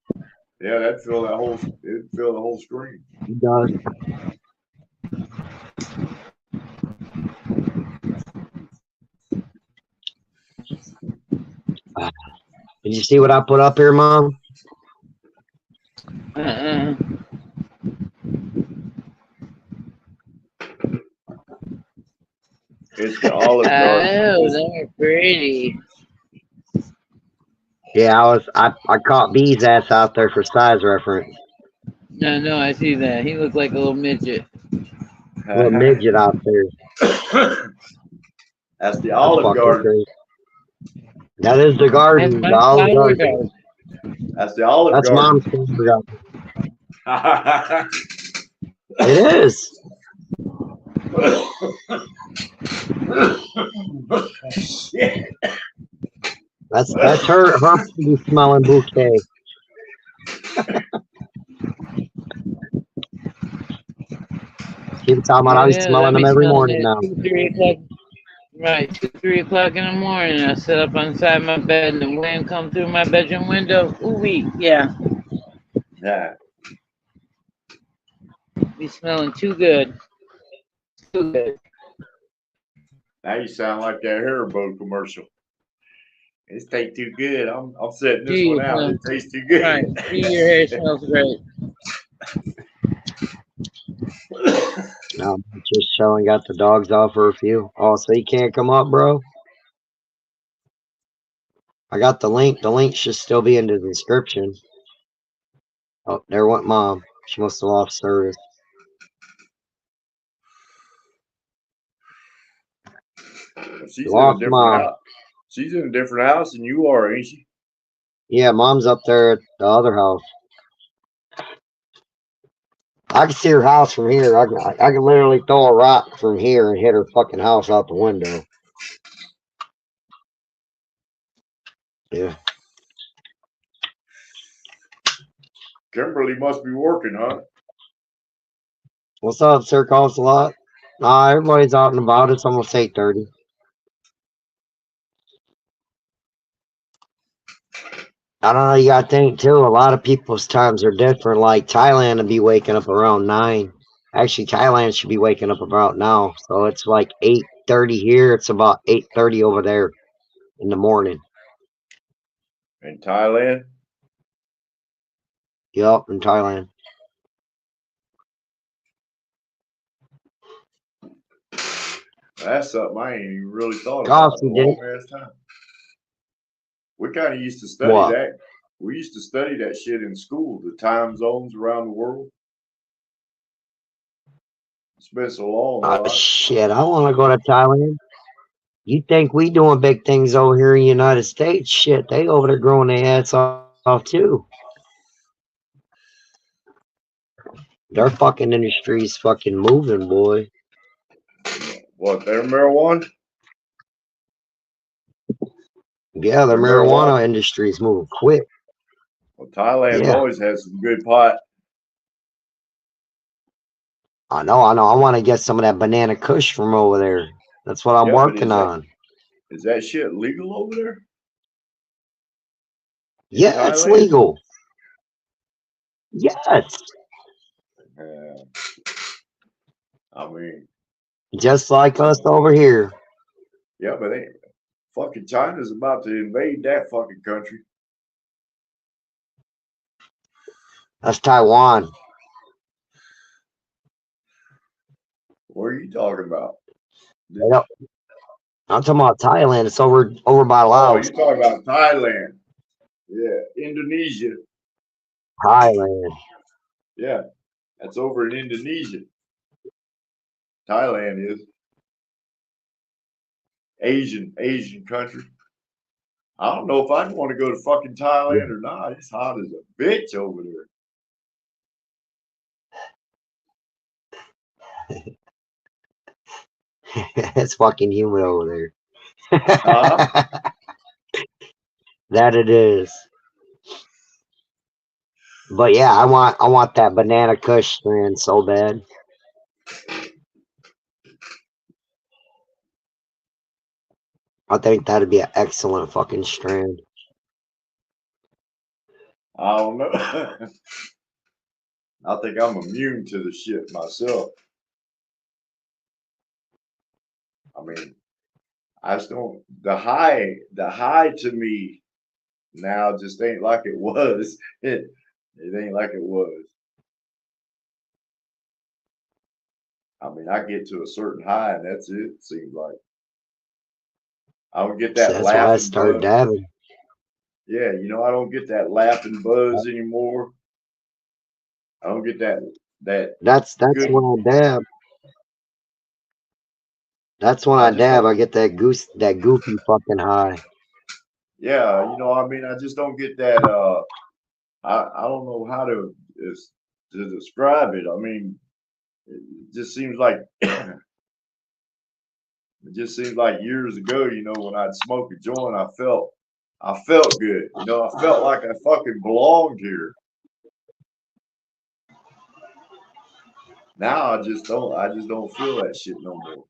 Yeah, that'd fill the whole screen. He does. Did you see what I put up here, Mom? It's the Olive Garden. Oh, they're pretty. Yeah, I caught B's ass out there for size reference. No, I see that. He looked like a little midget. Little midget out there. That's the Olive Garden. Crazy. That is the garden. That's The Olive Garden. That's the Olive That's Garden. Mom's garden. It is. Shit. That's her pretty smelling bouquet. Keep talking about I was smelling them every morning now. 2, 3 o'clock. Right, 2, 3 o'clock in the morning. I sit up inside my bed and the wind come through my bedroom window. Ooh-wee, yeah. Yeah. Be smelling too good. Too good. Now you sound like that Haribo commercial. It tastes too good. I'm setting this one out. It tastes too good. Right. Your hair smells great. No, just showing. Got the dogs off for a few. Oh, so you can't come up, bro? I got the link. The link should still be in the description. Oh, there went Mom. She must have lost service. She's in a different house. She's in a different house than you are, ain't she? Yeah, Mom's up there at the other house. I can see her house from here. I can literally throw a rock from here and hit her fucking house out the window. Yeah. Kimberly must be working, huh? What's up, Sir Costs a lot? Nah, everybody's out and about. It's almost 8:30. I don't know. You got to think, too. A lot of people's times are different. Like Thailand will be waking up around 9. Actually, Thailand should be waking up about now. So it's like 8:30 here. It's about 8:30 over there in the morning. In Thailand? Yup, in Thailand. That's something I ain't even really thought about in a long ass time. We kind of used to study that. We used to study that shit in school, the time zones around the world. It's been so long. Oh, shit, I want to go to Thailand. You think we doing big things over here in the United States? Shit, they over there growing their ass off too. Their fucking industry's fucking moving, boy. What, their marijuana? Yeah, the marijuana industry's moving quick. Well, Thailand's Yeah. always had some good pot. I know. I want to get some of that banana kush from over there. That's what I'm Yeah, but working on. is that shit legal over there? In Yeah, it's Thailand? legal. Yes. Yeah. I mean, Just like us over here. yeah, but fucking China's about to invade that fucking country. That's Taiwan. What are you talking about? Yep. I'm talking about Thailand. It's over by Oh, Laos. you're talking about Thailand. Yeah, Indonesia. Thailand. Yeah, that's over in Indonesia. Thailand is Asian country. I don't know if I'd want to go to fucking Thailand or not. It's hot as a bitch over there. It's fucking humid over there. Huh? That it is. But yeah, I want that banana kush strand so bad. I think that'd be an excellent fucking strand. I don't know. I think I'm immune to the shit myself. I mean, I just don't. The high to me now just ain't like it was. It ain't like it was. I mean, I get to a certain high and that's it. It seems like I don't get that That's why I laughing started buzz. dabbing. Yeah, I don't get that laughing buzz anymore. I don't get that. That's Good. when I dab. That's when I dab. I get that goofy fucking high. Yeah, I mean, I just don't get that. I don't know how to describe it. I mean, it just seems like it just seems like years ago, when I'd smoke a joint, I felt good. I felt like I fucking belonged here. Now I just don't feel that shit no more.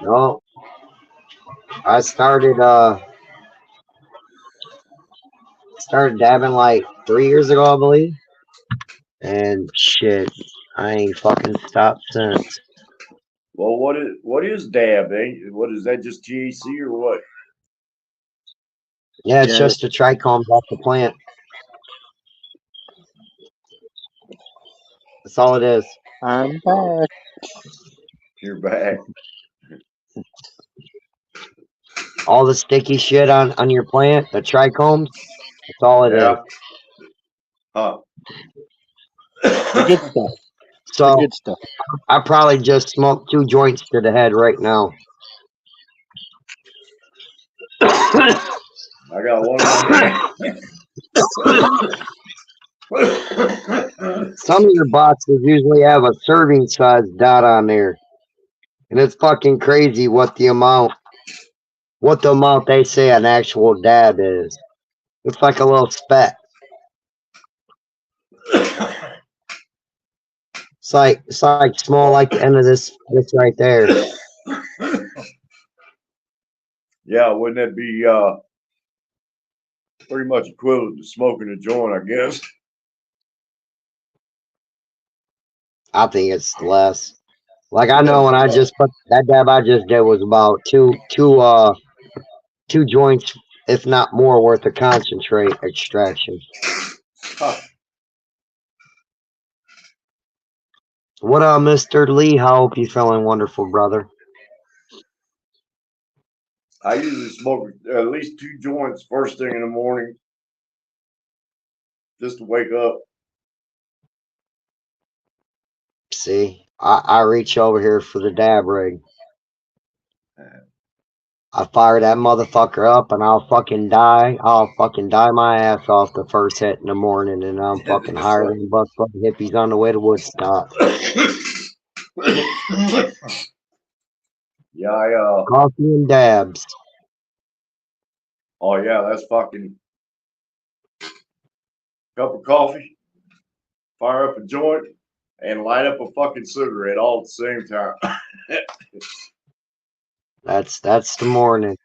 No. I started dabbing like 3 years ago, I believe. And shit, I ain't fucking stopped since. Well, what is dab? What is that? Just THC or what? Yeah, it's just a trichomes off the plant. That's all it is. I'm back. You're back. All the sticky shit on your plant, the trichomes, that's all it is. Huh. The good stuff. So The good stuff. I probably just smoked 2 joints to the head right now. I got one in my hand. Some of your boxes usually have a serving size dot on there. And it's fucking crazy what the amount they say an actual dab is. It's like a little speck. It's like small like the end of this right there. Yeah, wouldn't that be pretty much equivalent to smoking a joint, I guess? I think it's less. Like I know when I just put that dab I just did was about two joints, if not more, worth of concentrate extraction. Huh. What Mr. Lee? How hope you feeling wonderful, brother? I usually smoke at least 2 joints first thing in the morning, just to wake up. See, I reach over here for the dab rig. I fire that motherfucker up and I'll fucking die. I'll fucking die my ass off the first hit in the morning, and I'm fucking higher than bus fucking hippies on the way to Woodstock. Yeah, Coffee and dabs. Oh yeah, that's fucking cup of coffee, fire up a joint, and light up a fucking cigarette all at the same time. That's the morning.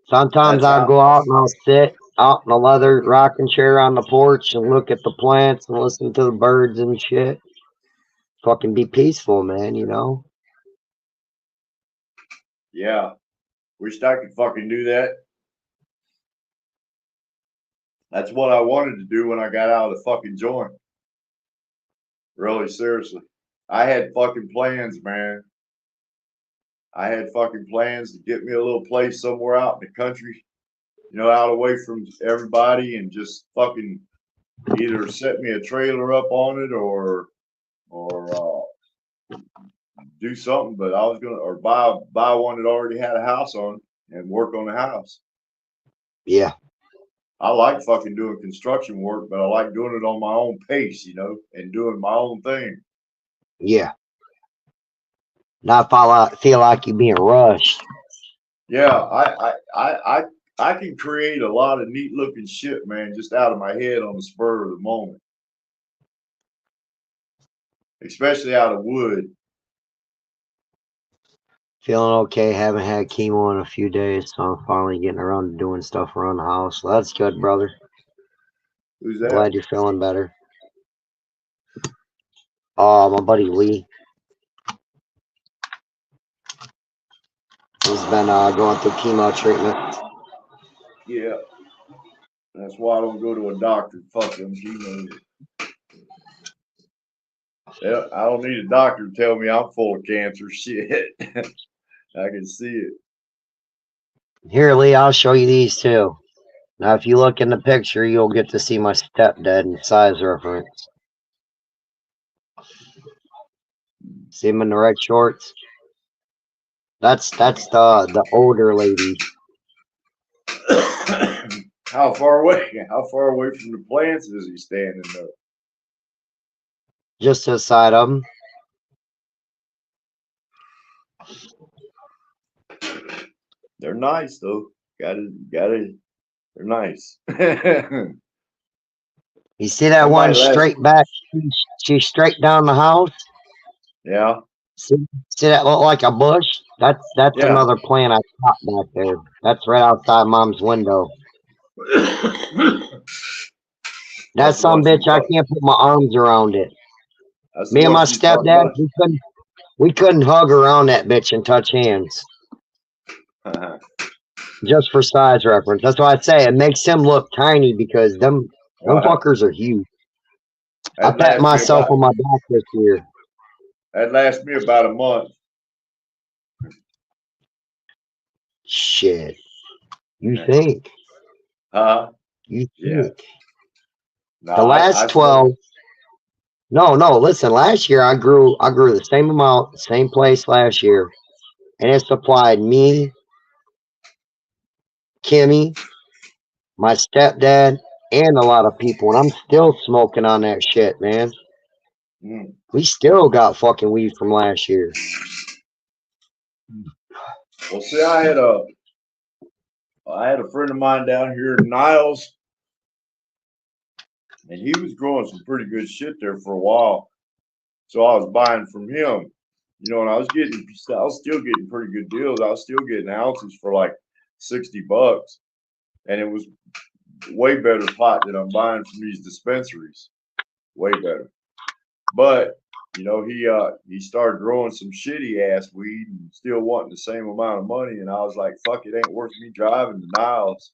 Sometimes That's I'll how. go out and I'll sit out in a leather rocking chair on the porch and look at the plants and listen to the birds and shit. Fucking be peaceful, man, you know? Yeah, wished I could fucking do that. That's what I wanted to do when I got out of the fucking joint. Really, seriously. I had fucking plans, man. I had fucking plans to get me a little place somewhere out in the country, you know, out away from everybody, and just fucking either set me a trailer up on it or do something. But I was gonna or buy one that already had a house on it and work on the house. Yeah. I like fucking doing construction work, but I like doing it on my own pace, you know, and doing my own thing. Yeah. Not feel like you're being rushed. Yeah, I can create a lot of neat looking shit, man, just out of my head on the spur of the moment. Especially out of wood. Feeling okay. Haven't had chemo in a few days, so I'm finally getting around to doing stuff around the house. So that's good, brother. Who's that? Glad you're feeling better. Oh, my buddy Lee. He's been going through chemo treatment. Yeah. That's why I don't go to a doctor. Fuck them chemo. Yeah, I don't need a doctor to tell me I'm full of cancer. Shit. I can see it. Here, Lee, I'll show you these too. Now, if you look in the picture, you'll get to see my stepdad in size reference. See him in the red shorts? That's the older lady. How far away from the plants is he standing though? Just to the side of him. They're nice though. Gotta they're nice. You see that one straight back? She's straight down the house. Yeah. See that look like a bush? That's Yeah. another plant I caught back there. That's right outside Mom's window. That's some bitch. I can't put my arms around it. Me and my stepdad, we couldn't hug around that bitch and touch hands. Just for size reference. That's why I say it makes him look tiny because them fuckers are huge. I pat myself on my back this year. That lasts me about a month. Shit. You think? You think? Yeah. No, the last 12. No, listen, last year I grew the same amount, same place last year. And it supplied me, Kimmy, my stepdad, and a lot of people. And I'm still smoking on that shit, man. We still got fucking weed from last year. Well, see, I had a friend of mine down here in Niles, and he was growing some pretty good shit there for a while. So I was buying from him, you know, and I was still getting pretty good deals. I was still getting ounces for like $60, and it was way better pot than I'm buying from these dispensaries. Way better. But you know, he started growing some shitty ass weed and still wanting the same amount of money, and I was like, fuck, it ain't worth me driving to Niles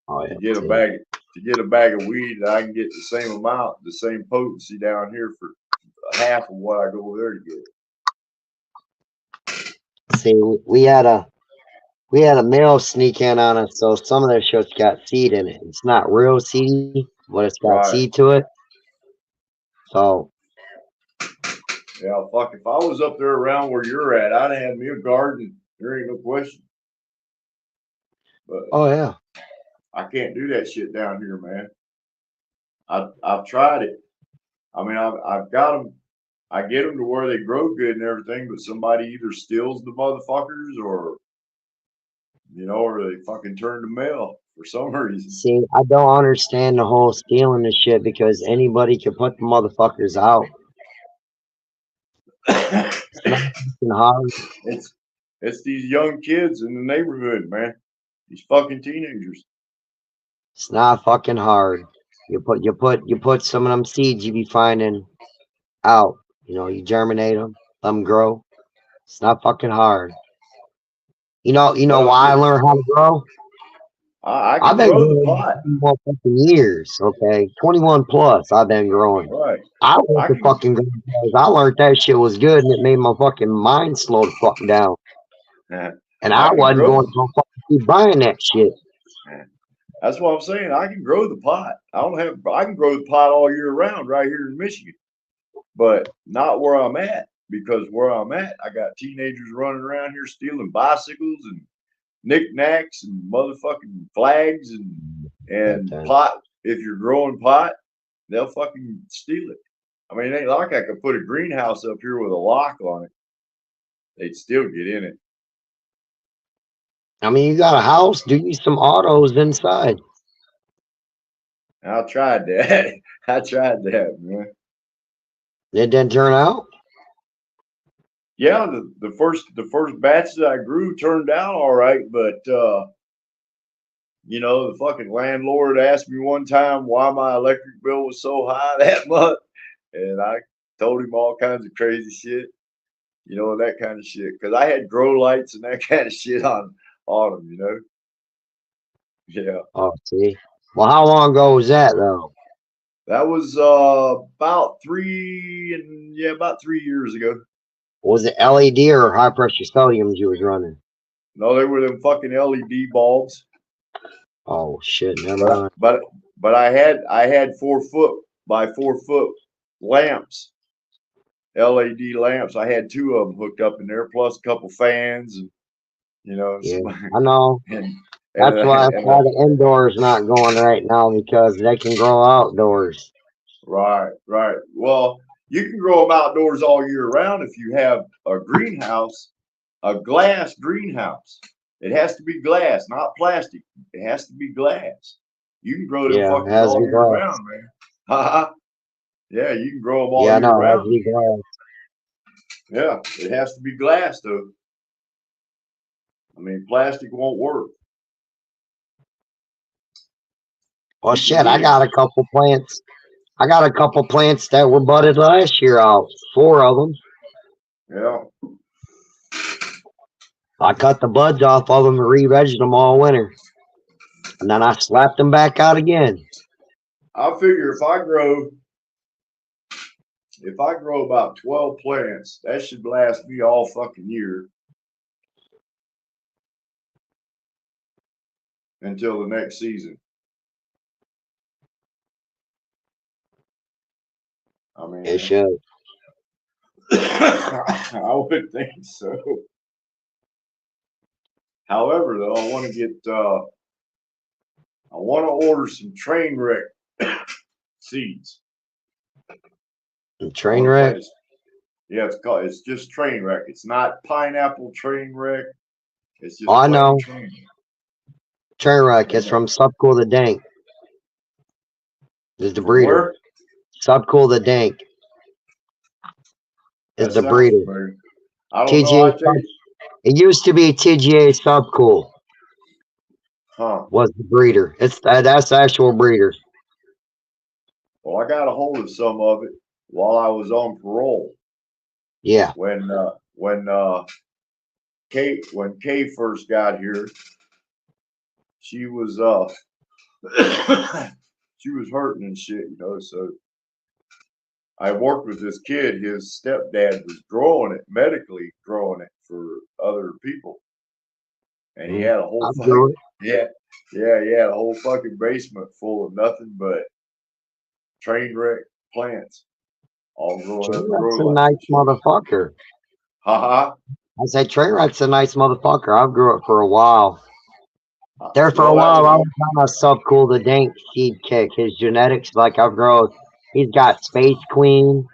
to get a bag of weed that I can get the same amount, the same potency down here for half of what I go over there to get. See, we had a male sneak in on us, so some of their shit's got seed in it. It's not real seedy, but it's got seed to it. So yeah, fuck, if I was up there around where you're at, I'd have me a garden. There ain't no question. But oh yeah, I can't do that shit down here, man. I've tried it. I mean, I've got them. I get them to where they grow good and everything, but somebody either steals the motherfuckers or, you know, or they fucking turn to mail. for some reason. See, I don't understand the whole stealing the shit because anybody can put the motherfuckers out. It's not fucking hard. It's these young kids in the neighborhood, man. These fucking teenagers. It's not fucking hard. You put some of them seeds you be finding out. You know, you germinate them, let them grow. It's not fucking hard. You know Well, why I learned how to grow? I I've can been grow the growing pot. for fucking years, okay? 21 plus I've been growing. Right. I went to fucking grow because I learned that shit was good and it made my fucking mind slow the fuck down. And I can wasn't grow going to fucking keep buying that shit. That's what I'm saying. I can grow the pot. I can grow the pot all year round right here in Michigan, but not where I'm at, because where I'm at, I got teenagers running around here stealing bicycles and knickknacks and motherfucking flags and Okay. pot. If you're growing pot, they'll fucking steal it. I mean, it ain't like I could put a greenhouse up here with a lock on it. They'd still get in it. I mean, you got a house, do you some autos inside? I tried that. I tried that, man. It didn't turn out? Yeah, the first batch that I grew turned out all right, but you know, the fucking landlord asked me one time why my electric bill was so high that month, and I told him all kinds of crazy shit, you know, that kind of shit, because I had grow lights and that kind of shit on them, you know. Yeah, Oh, see. Well, how long ago was that though? that was about 3 years ago. Was it LED or high pressure sodiums you was running? No, they were them fucking LED bulbs. Oh shit, never mind. But I had 4 foot by 4 foot lamps, LED lamps. I had 2 of them hooked up in there, plus a couple fans, and you know. Yeah, I know. And That's why the indoors not going right now, because they can grow outdoors. Right. Well, you can grow them outdoors all year round if you have a greenhouse, a glass greenhouse. It has to be glass, not plastic. It has to be glass. You can grow them fuckers all year round, man. Yeah, you can grow them all year round. It has to be glass. Yeah, it has to be glass, though. I mean, plastic won't work. Well, shit, I got a couple plants. I got a couple plants that were budded last year out. 4 of them. Yeah. I cut the buds off of them and re-vegged them all winter. And then I slapped them back out again. I figure if I grow about 12 plants, that should last me all fucking year. Until the next season. I mean, It should. I would think so. However, though, I want to order some train wreck seeds. Train wreck? Yeah, it's just train wreck. It's not pineapple train wreck. It's just I know. Train wreck. It's from Subcool the Dank. Is the breeder. Where? Subcool the Dank is the breeder. Familiar. I don't know. It used to be TGA Subcool. Huh. Was the breeder. That's the actual breeder. Well, I got a hold of some of it while I was on parole. Yeah. When Kay first got here, she was she was hurting and shit, you know. So I worked with this kid. His stepdad was medically growing it for other people, and he had a whole he had a whole fucking basement full of nothing but train wreck plants, all growing up. That's a nice motherfucker. I say train wreck's a nice motherfucker. I've grew it for a while. There for a while, I was on a Subcool the Dank seed kick. His genetics, like I've grown. He's got Space Queen,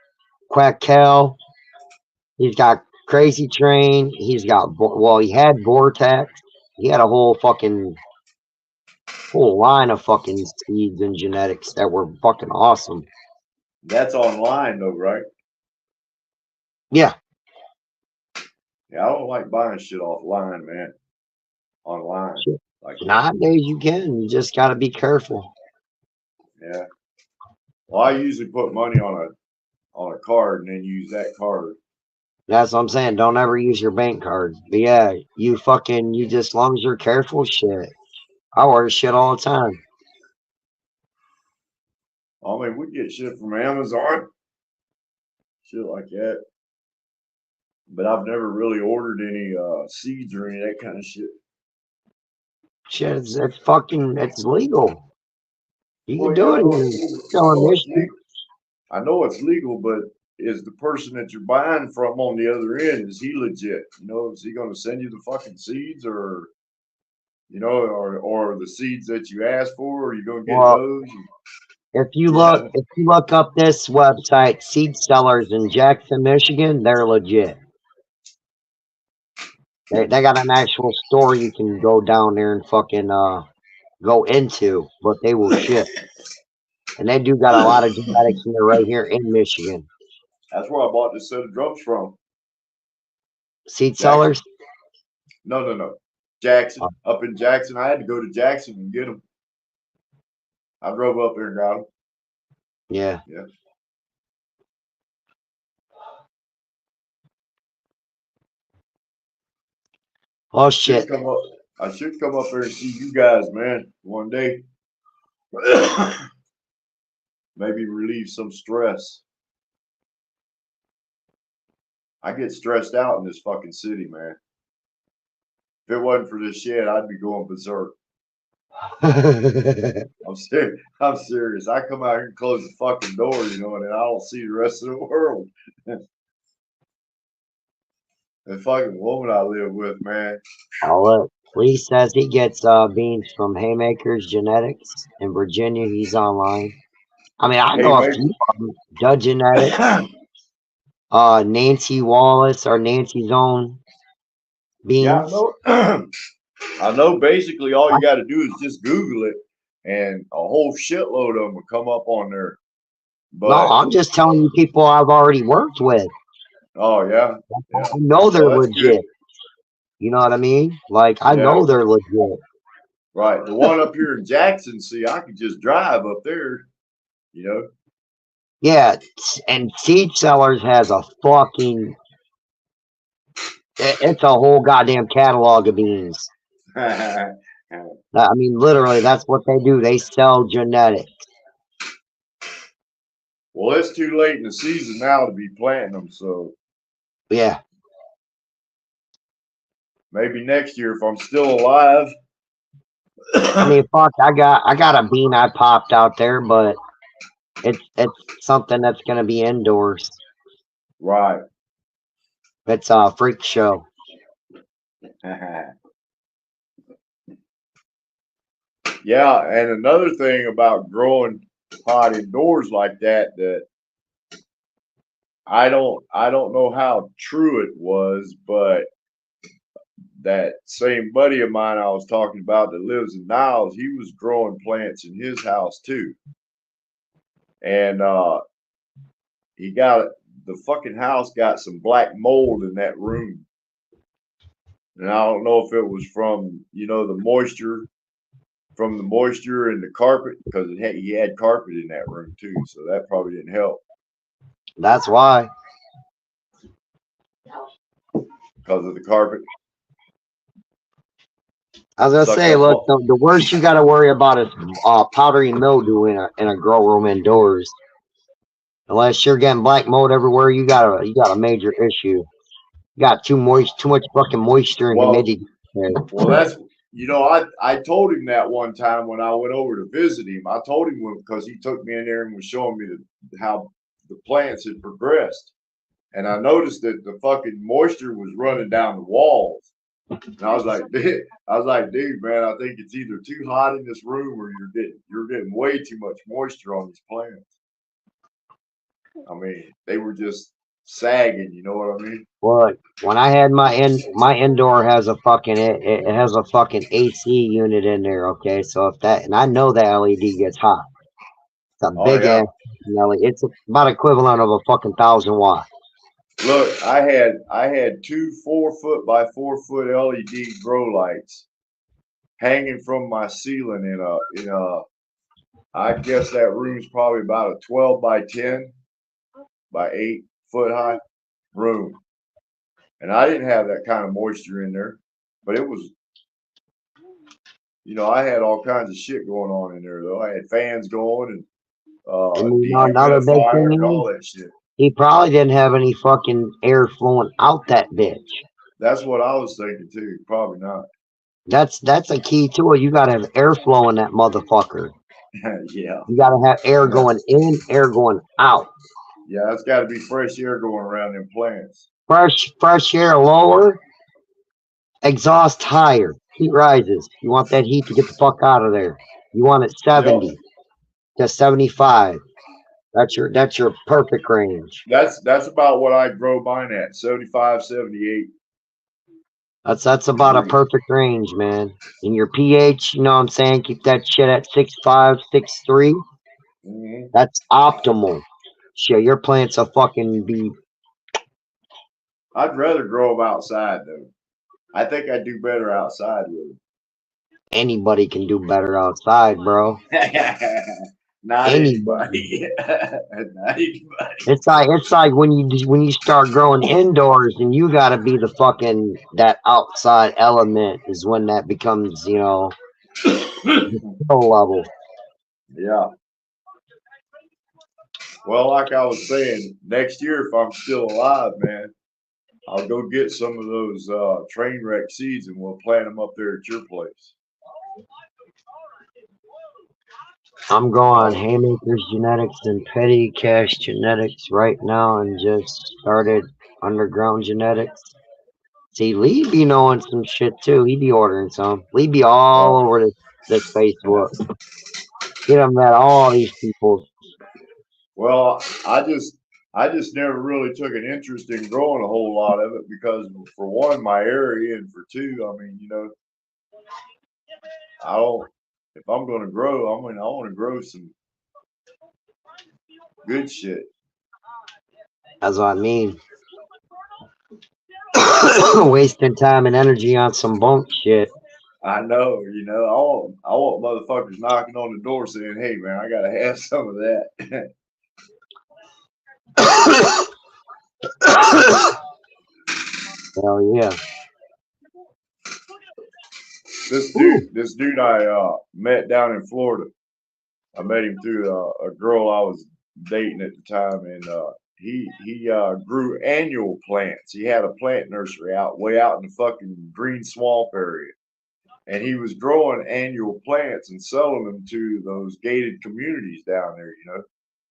Quackkel. He's got Crazy Train. He's got, he had Vortex. He had a whole fucking whole line of fucking seeds and genetics that were fucking awesome. That's online though, right? Yeah. Yeah, I don't like buying shit offline, man. Online. Shit. Like, Nowadays you can. You just gotta be careful. yeah. Well, I usually put money on a card and then use that card. That's what I'm saying. Don't ever use your bank card. But yeah, you just as long as you're careful, shit. I order shit all the time. I mean, we get shit from Amazon, shit like that. But I've never really ordered any seeds or any of that kind of shit. Shit, it's legal. You Well, can do yeah, it here. Still in Michigan. I know it's legal, but is the person that you're buying from on the other end, is he legit? You know, is he going to send you the fucking seeds or, you know, or the seeds that you asked for? Are you going to get Well, those? if you look up this website, Seed Sellers in Jackson, Michigan, they're legit. They got an actual store you can go down there and fucking go into, but they will ship. And they do got a lot of genetics in there right here in Michigan. That's where I bought this set of drums from. Seed Sellers? No. Jackson. Up in Jackson. I had to go to Jackson and get them. I drove up there and got them. Yeah. Yeah. Oh shit. I should come up there and see you guys, man, one day. Maybe relieve some stress. I get stressed out in this fucking city, man. If it wasn't for this shit, I'd be going berserk. I'm serious. I come out here and close the fucking door, you know, and then I don't see the rest of the world. The fucking woman I live with, man. Oh look, Lee says he gets beans from Haymakers Genetics in Virginia. He's online. I mean, I know a few of them. Dud Genetics, Nancy Wallace or Nancy's Own beans. Yeah, I know. Basically, all you got to do is just Google it, and a whole shitload of them will come up on there. But, no, I'm just telling you people I've already worked with. Oh yeah. I know they're legit. Good. You know what I mean? Like I know they're legit. Right. The one up here in Jackson, see, I could just drive up there, you know. Yeah, and Seed Sellers has a fucking it's a whole goddamn catalog of beans. I mean, literally, that's what they do. They sell genetics. Well, it's too late in the season now to be planting them, so yeah. Maybe next year if I'm still alive. I mean, fuck, I got a bean I popped out there, but it's something that's gonna be indoors. Right. It's a freak show. Yeah, and another thing about growing pot indoors like that I don't know how true it was, but that same buddy of mine I was talking about that lives in Niles, he was growing plants in his house too. And the fucking house got some black mold in that room. And I don't know if it was from, you know, the moisture in the carpet, because he had carpet in that room too, so that probably didn't help. That's why. Because of the carpet. I was gonna say, look, the worst you got to worry about is powdery mildew in a grow room indoors. Unless you're getting black mold everywhere, you got a major issue. You got too much fucking moisture and humidity. Well, that's, you know, I told him that one time when I went over to visit him. I told him because he took me in there and was showing me how the plants had progressed, and I noticed that the fucking moisture was running down the walls. And I was like, dude, man, I think it's either too hot in this room or you're getting way too much moisture on these plants. I mean, they were just sagging. You know what I mean? What? When I had my indoor has a fucking it has a fucking AC unit in there. Okay, so if that and I know that LED gets hot. It's a Oh big yeah. ass LED. It's about equivalent of a fucking 1,000 watt. Look, I had two 4 foot by 4 foot LED grow lights hanging from my ceiling in a I guess that room's probably about a 12 by 10 by 8 foot high room. And I didn't have that kind of moisture in there, but it was, I had all kinds of shit going on in there though. I had fans going and And you know another big dehumidifier thing and all is that shit. he probably didn't have any fucking air flowing out that bitch. That's what I was thinking too. Probably not. That's a key to it. You gotta have airflow in that motherfucker. Yeah. You gotta have air going in, air going out. Yeah, that's got to be fresh air going around them plants. Fresh air lower, exhaust higher, heat rises. You want that heat to get the fuck out of there. You want it 70 to 75. That's your perfect range. That's about what I grow mine at, 75, 78. That's about a perfect range, man. And your pH, you know what I'm saying? Keep that shit at 6.5, 6.3. Mm-hmm. That's optimal. Shit, your plants will fucking be. I'd rather grow them outside though. I think I'd do better outside with them. Anybody can do better outside, bro. Not Anybody. anybody. Not anybody. It's like when you start growing indoors and you gotta be the fucking that outside element is when that becomes, the skill level. Yeah. Well, like I was saying, next year if I'm still alive, man, I'll go get some of those train wreck seeds and we'll plant them up there at your place. I'm going Haymakers Genetics and Petty Cash Genetics right now and just started Underground Genetics. See, Lee be knowing some shit too. He be ordering some. Lee be all over this Facebook. Get him at all these people. Well, I just never really took an interest in growing a whole lot of it because for one, my area, and for two, I mean, I don't. If I'm going to grow, I want to grow some good shit. That's what I mean. Wasting time and energy on some bunk shit. I know, I want motherfuckers knocking on the door saying, "Hey, man, I gotta have some of that." Hell yeah. This dude I met down in Florida. I met him through a girl I was dating at the time, and he grew annual plants. He had a plant nursery way out in the fucking green swamp area, and he was growing annual plants and selling them to those gated communities down there.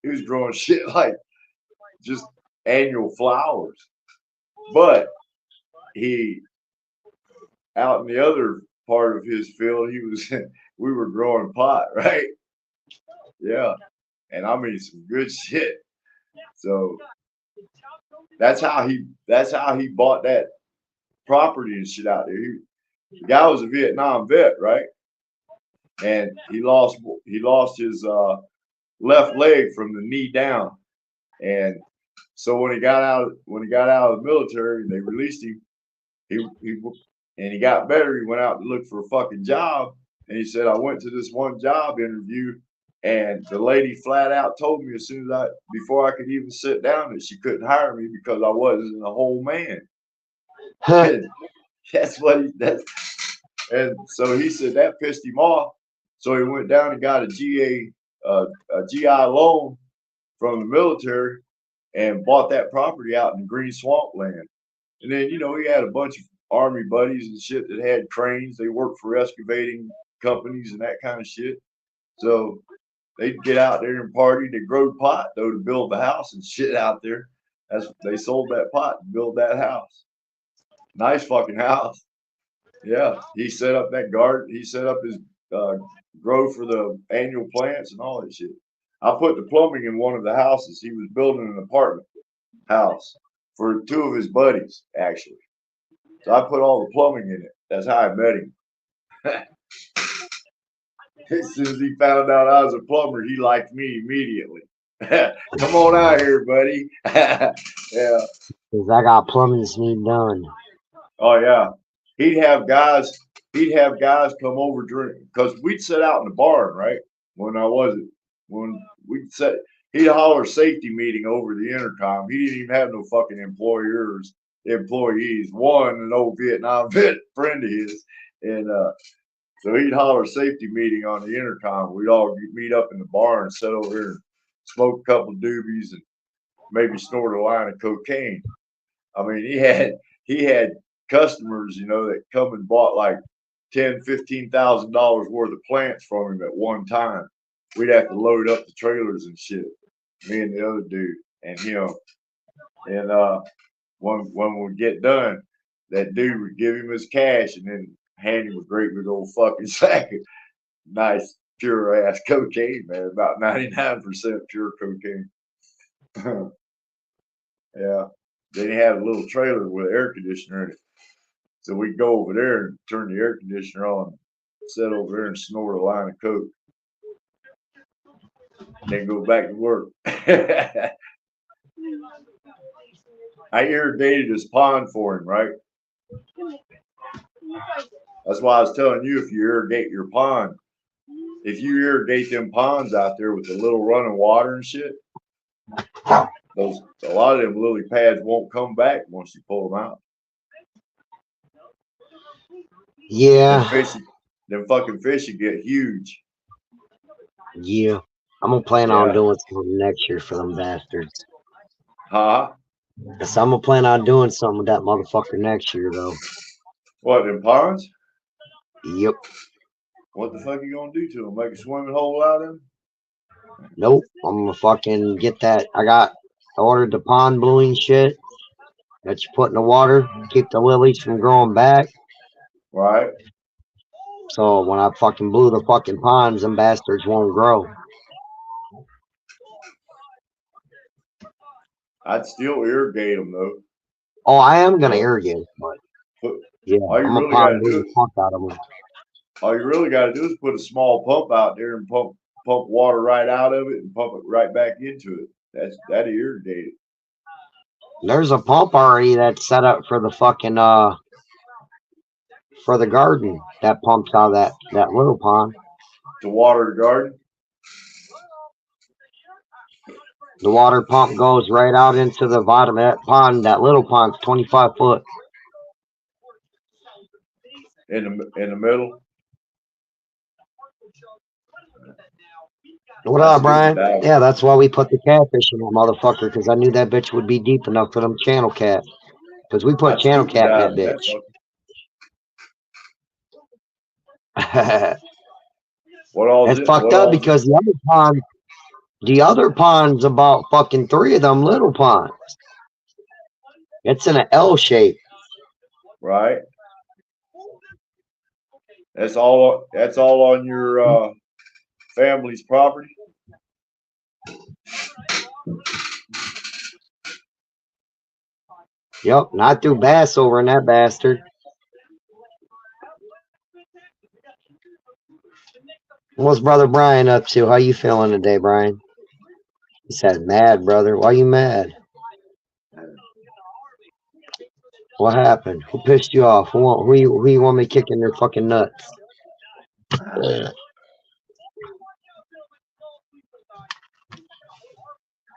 He was growing shit like just annual flowers, but he out in the other part of his field, we were growing pot, right? Yeah, and I mean some good shit. So that's how he bought that property and shit out there. The guy was a Vietnam vet, right? And he lost his left leg from the knee down, and so when he got out of the military, they released him. He got better. He went out to look for a fucking job, and he said, "I went to this one job interview, and the lady flat out told me before I could even sit down that she couldn't hire me because I wasn't a whole man." And so he said that pissed him off. So he went down and got a GI loan from the military and bought that property out in the green swamp land. And then, he had a bunch of army buddies and shit that had cranes. They worked for excavating companies and that kind of shit. So they'd get out there and party. They growed pot though to build the house and shit out there. They sold that pot to build that house. Nice fucking house. Yeah, he set up that garden. He set up his grow for the annual plants and all that shit. I put the plumbing in one of the houses. He was building an apartment house for 2 of his buddies, actually. So I put all the plumbing in it. That's how I met him. As soon as he found out I was a plumber, he liked me immediately. Come on out here, buddy. Yeah. Cause I got plumbing to need done. Oh yeah. He'd have guys. He'd have guys come over during because we'd sit out in the barn, right? When we'd set. He'd holler safety meeting over the intercom. He didn't even have no fucking employees. One, an old Vietnam vet friend of his, and so he'd holler safety meeting on the intercom. We'd all meet up in the barn and sit over here and smoke a couple doobies and maybe snort a line of cocaine. I mean, he had customers, that come and bought like $10,000-$15,000 worth of plants from him at one time. We'd have to load up the trailers and shit. Me and the other dude and him. And when we get done, that dude would give him his cash and then hand him a great big old fucking sack of nice pure ass cocaine, man. About 99% pure cocaine. Yeah. Then he had a little trailer with an air conditioner in it. So we'd go over there and turn the air conditioner on, sit over there and snort a line of coke. Then go back to work. I irrigated his pond for him, right? That's why I was telling you, if you irrigate your pond, if you irrigate them ponds out there with a little running water and shit, a lot of them lily pads won't come back once you pull them out. Yeah. Them fucking fish would get huge. Yeah. I'm gonna plan on doing something next year for them bastards. Huh? So I'm gonna plan on doing something with that motherfucker next year, though. What, them ponds? Yep. What the fuck you gonna do to them? Make a swimming hole out of them? Nope. I'm gonna fucking get that. I ordered the pond bluing shit that you put in the water, keep the lilies from growing back. Right. So when I fucking blew the fucking ponds, them bastards won't grow. I'd still irrigate them though. Oh, I am gonna irrigate, but yeah, I'm gonna pond blue the fuck out of them. All you really got to do is put a small pump out there and pump water right out of it and pump it right back into it. That'd irrigate it. There's a pump already that's set up for the fucking for the garden that pumps out of that little pond. To water the garden? The water pump goes right out into the bottom of that pond. That little pond's 25 foot. In the middle? What up, Brian? Yeah, that's why we put the catfish in that motherfucker, because I knew that bitch would be deep enough for them channel cat. Because we put channel cat in that bitch. It's fucked up because the other pond's about fucking 3 of them little ponds. It's in an L shape. Right. That's all on your family's property. Yep, not through bass over in that bastard. What's brother Brian up to? How you feeling today, Brian? He said, mad, brother. Why you mad? What happened? Who pissed you off? Who you want me kicking their fucking nuts?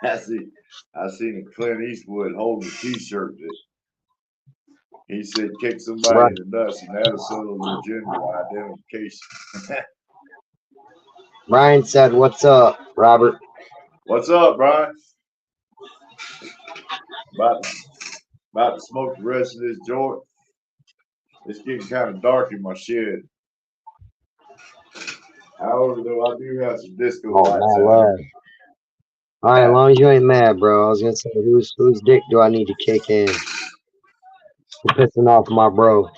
I seen Clint Eastwood holding a T-shirt that he said kick somebody in the nuts and that'll settle their gender identification. Brian said, what's up, Robert? What's up, Brian? About to smoke the rest of this joint. It's getting kind of dark in my shed. However, though, I do have some disco lights out. All right, as long as you ain't mad, bro. I was gonna say, whose dick do I need to kick in? You're pissing off my bro.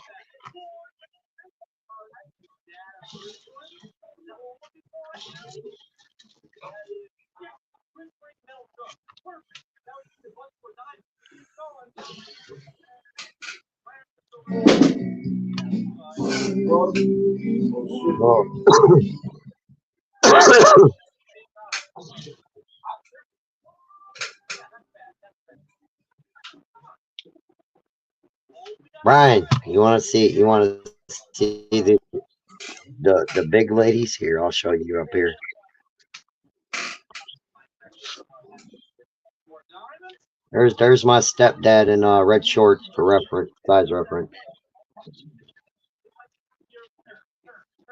Oh. Brian, you want to see? You want to see the big ladies here? I'll show you up here. There's my stepdad in red shorts for reference, size reference.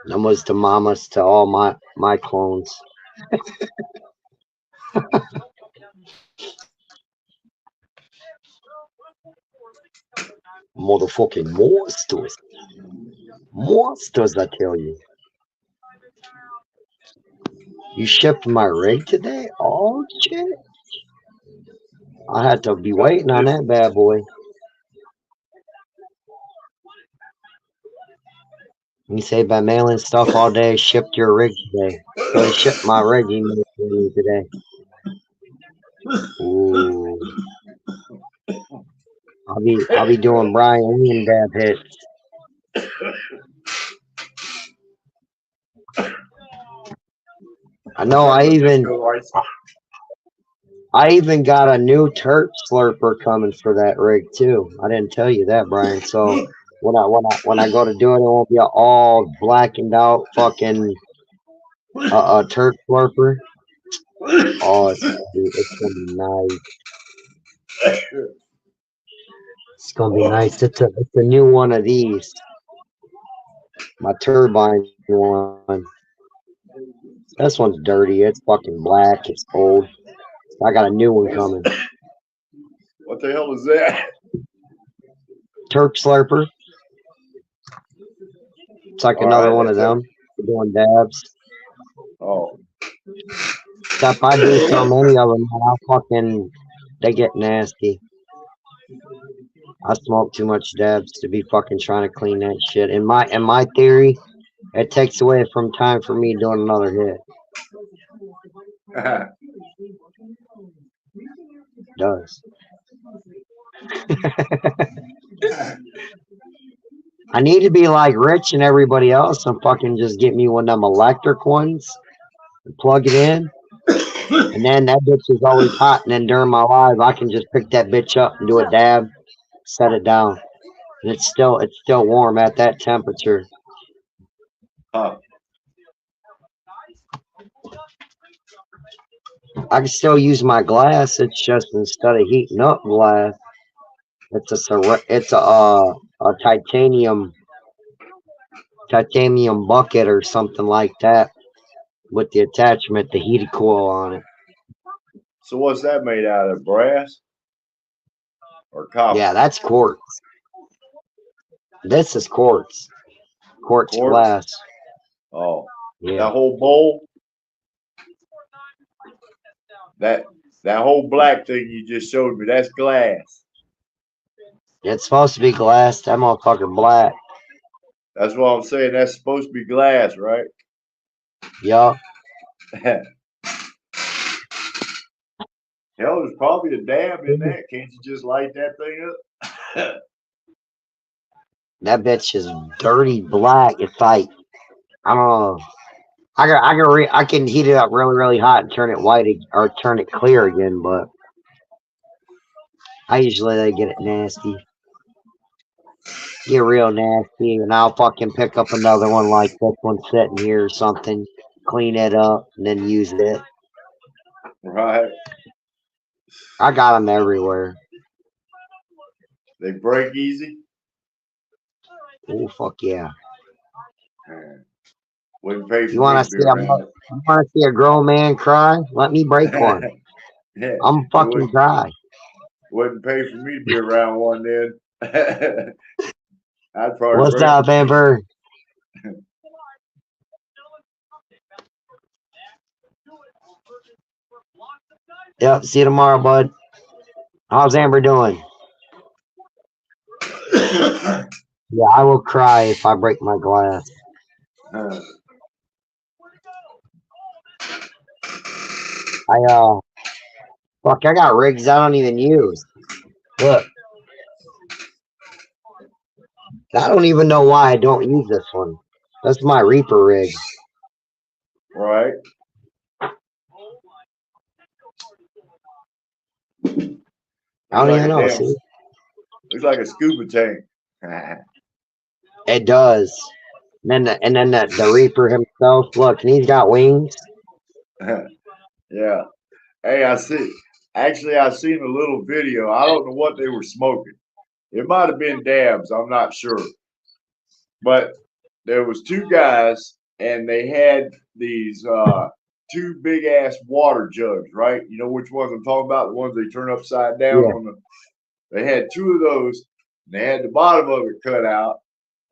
Almost to mamas to all my clones. Motherfucking monsters. Monsters, I tell you. You shipped my rig today? Oh, shit. I had to be waiting on that bad boy. You say by mailing stuff all day, shipped your rig today. So they shipped my rig today. Ooh. I'll be doing Brian William dab hits. I know I even got a new Turk slurper coming for that rig too. I didn't tell you that, Brian. So when I go to do it, it won't be all blackened out fucking Turk slurper. Oh, it's gonna be nice. It's gonna be nice. It's a new one of these. My turbine one. This one's dirty. It's fucking black. It's old. I got a new one coming. What the hell is that? Turk slurper. It's like another one of them. We're doing dabs. Oh. Except I do so many of them, they get nasty. I smoke too much dabs to be fucking trying to clean that shit. In my theory, it takes away from time for me doing another hit. It does. I need to be like Rich and everybody else and fucking just get me one of them electric ones and plug it in. And then that bitch is always hot. And then during my live, I can just pick that bitch up and do a dab, set it down. And it's still warm at that temperature. Huh. I can still use my glass. It's just instead of heating up glass, it's a titanium bucket or something like that with the attachment, the heated coil on it. So what's that made out of? Brass or copper? Yeah, that's quartz. This is quartz. Quartz glass. Oh, yeah. That whole bowl. That whole black thing you just showed me, that's glass. It's supposed to be glass. That motherfucker black. That's what I'm saying. That's supposed to be glass, right? Yup. Hell, there's probably a dab in that. Can't you just light that thing up? That bitch is dirty black. It's like, I don't know. I can heat it up really, really hot and turn it white or turn it clear again, but I usually get it nasty. Get real nasty, and I'll fucking pick up another one like this one sitting here or something, clean it up, and then use it. Right. I got them everywhere. They break easy. Oh fuck yeah! Wouldn't pay for you want to see a grown man cry? Let me break one. Yeah, I'm fucking cry. Wouldn't pay for me to be around one then. I'd probably. What's up, Amber? Yep. See you tomorrow, bud. How's Amber doing? Yeah, I will cry if I break my glass. I got rigs I don't even use. Look. I don't even know why I don't use this one. That's my Reaper rig. Right. I don't even know. Damn, See? looks like a scuba tank. It does. And then the Reaper himself, look, and he's got wings. Yeah. Hey, I see. Actually, I seen a little video. I don't know what they were smoking. It might have been dabs. I'm not sure. But there was two guys, and they had these two big ass water jugs, right? You know which ones I'm talking about? The ones they turn upside down on the. They had two of those. And they had the bottom of it cut out,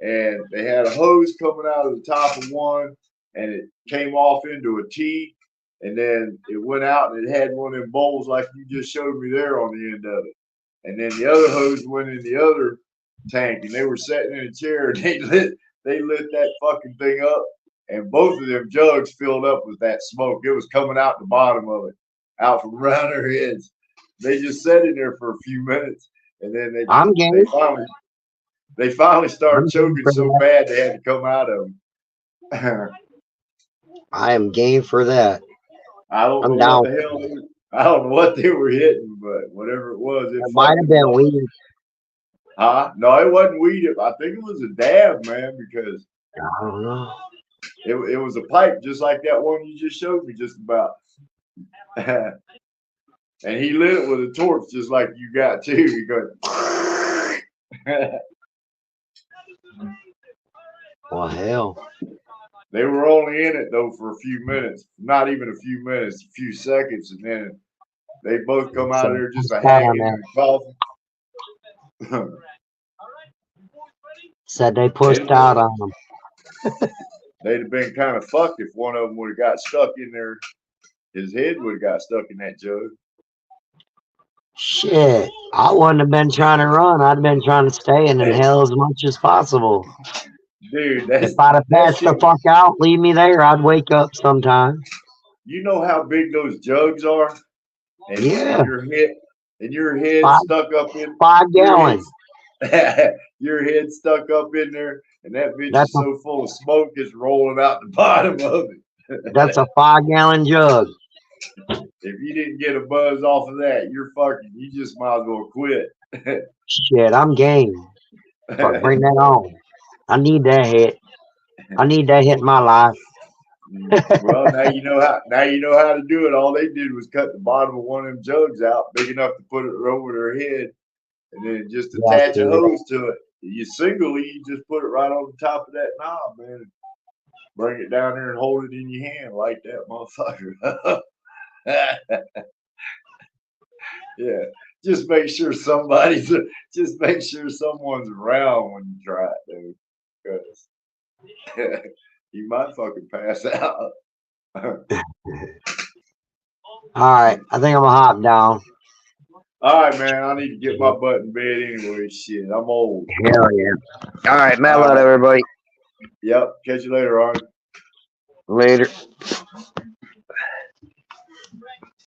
and they had a hose coming out of the top of one, and it came off into a T, and then it went out and it had one of them bowls like you just showed me there on the end of it. And then the other hose went in the other tank, and they were sitting in a chair, and they lit that fucking thing up, and both of them jugs filled up with that smoke. It was coming out the bottom of it, out from around their heads. They just sat in there for a few minutes, and then they finally started choking so bad they had to come out of them. I am game for that. I don't know what the hell. I don't know what they were hitting, but whatever it was, it might have been weed. Huh? No, it wasn't weed. I think it was a dab, man, because I don't know. It was a pipe just like that one you just showed me, just about. And he lit it with a torch just like you got too. He goes. Well, hell. They were only in it though for a few minutes, not even a few minutes, a few seconds, and then they both come out of there just a hacking and coughing. Said they pushed out on them. They'd have been kind of fucked if one of them would have got stuck in there. His head would have got stuck in that jug. Shit, I wouldn't have been trying to run. I'd have been trying to stay in hell as much as possible. Dude, if I'd have passed the fuck out, leave me there, I'd wake up sometime. You know how big those jugs are? And yeah. Your head stuck up in 5 gallons. Your head stuck up in there, and that bitch is so full of smoke, it's rolling out the bottom of it. That's a 5-gallon jug. If you didn't get a buzz off of that, you're fucking. You just might as well quit. Shit, I'm game. Bring that on. I need that hit. I need that hit in my life. Well, now you know how. Now you know how to do it. All they did was cut the bottom of one of them jugs out, big enough to put it over their head, and then just attach a hose to it. You just put it right on the top of that knob, man. And bring it down there and hold it in your hand like that, motherfucker. Yeah, just make sure someone's around when you try it, dude, because you might fucking pass out. All right, I think I'm gonna hop down. All right, man, I need to get my butt in bed anyway. Shit, I'm old. Hell yeah. All right, man, everybody. Yep, catch you later, Arnie. Later.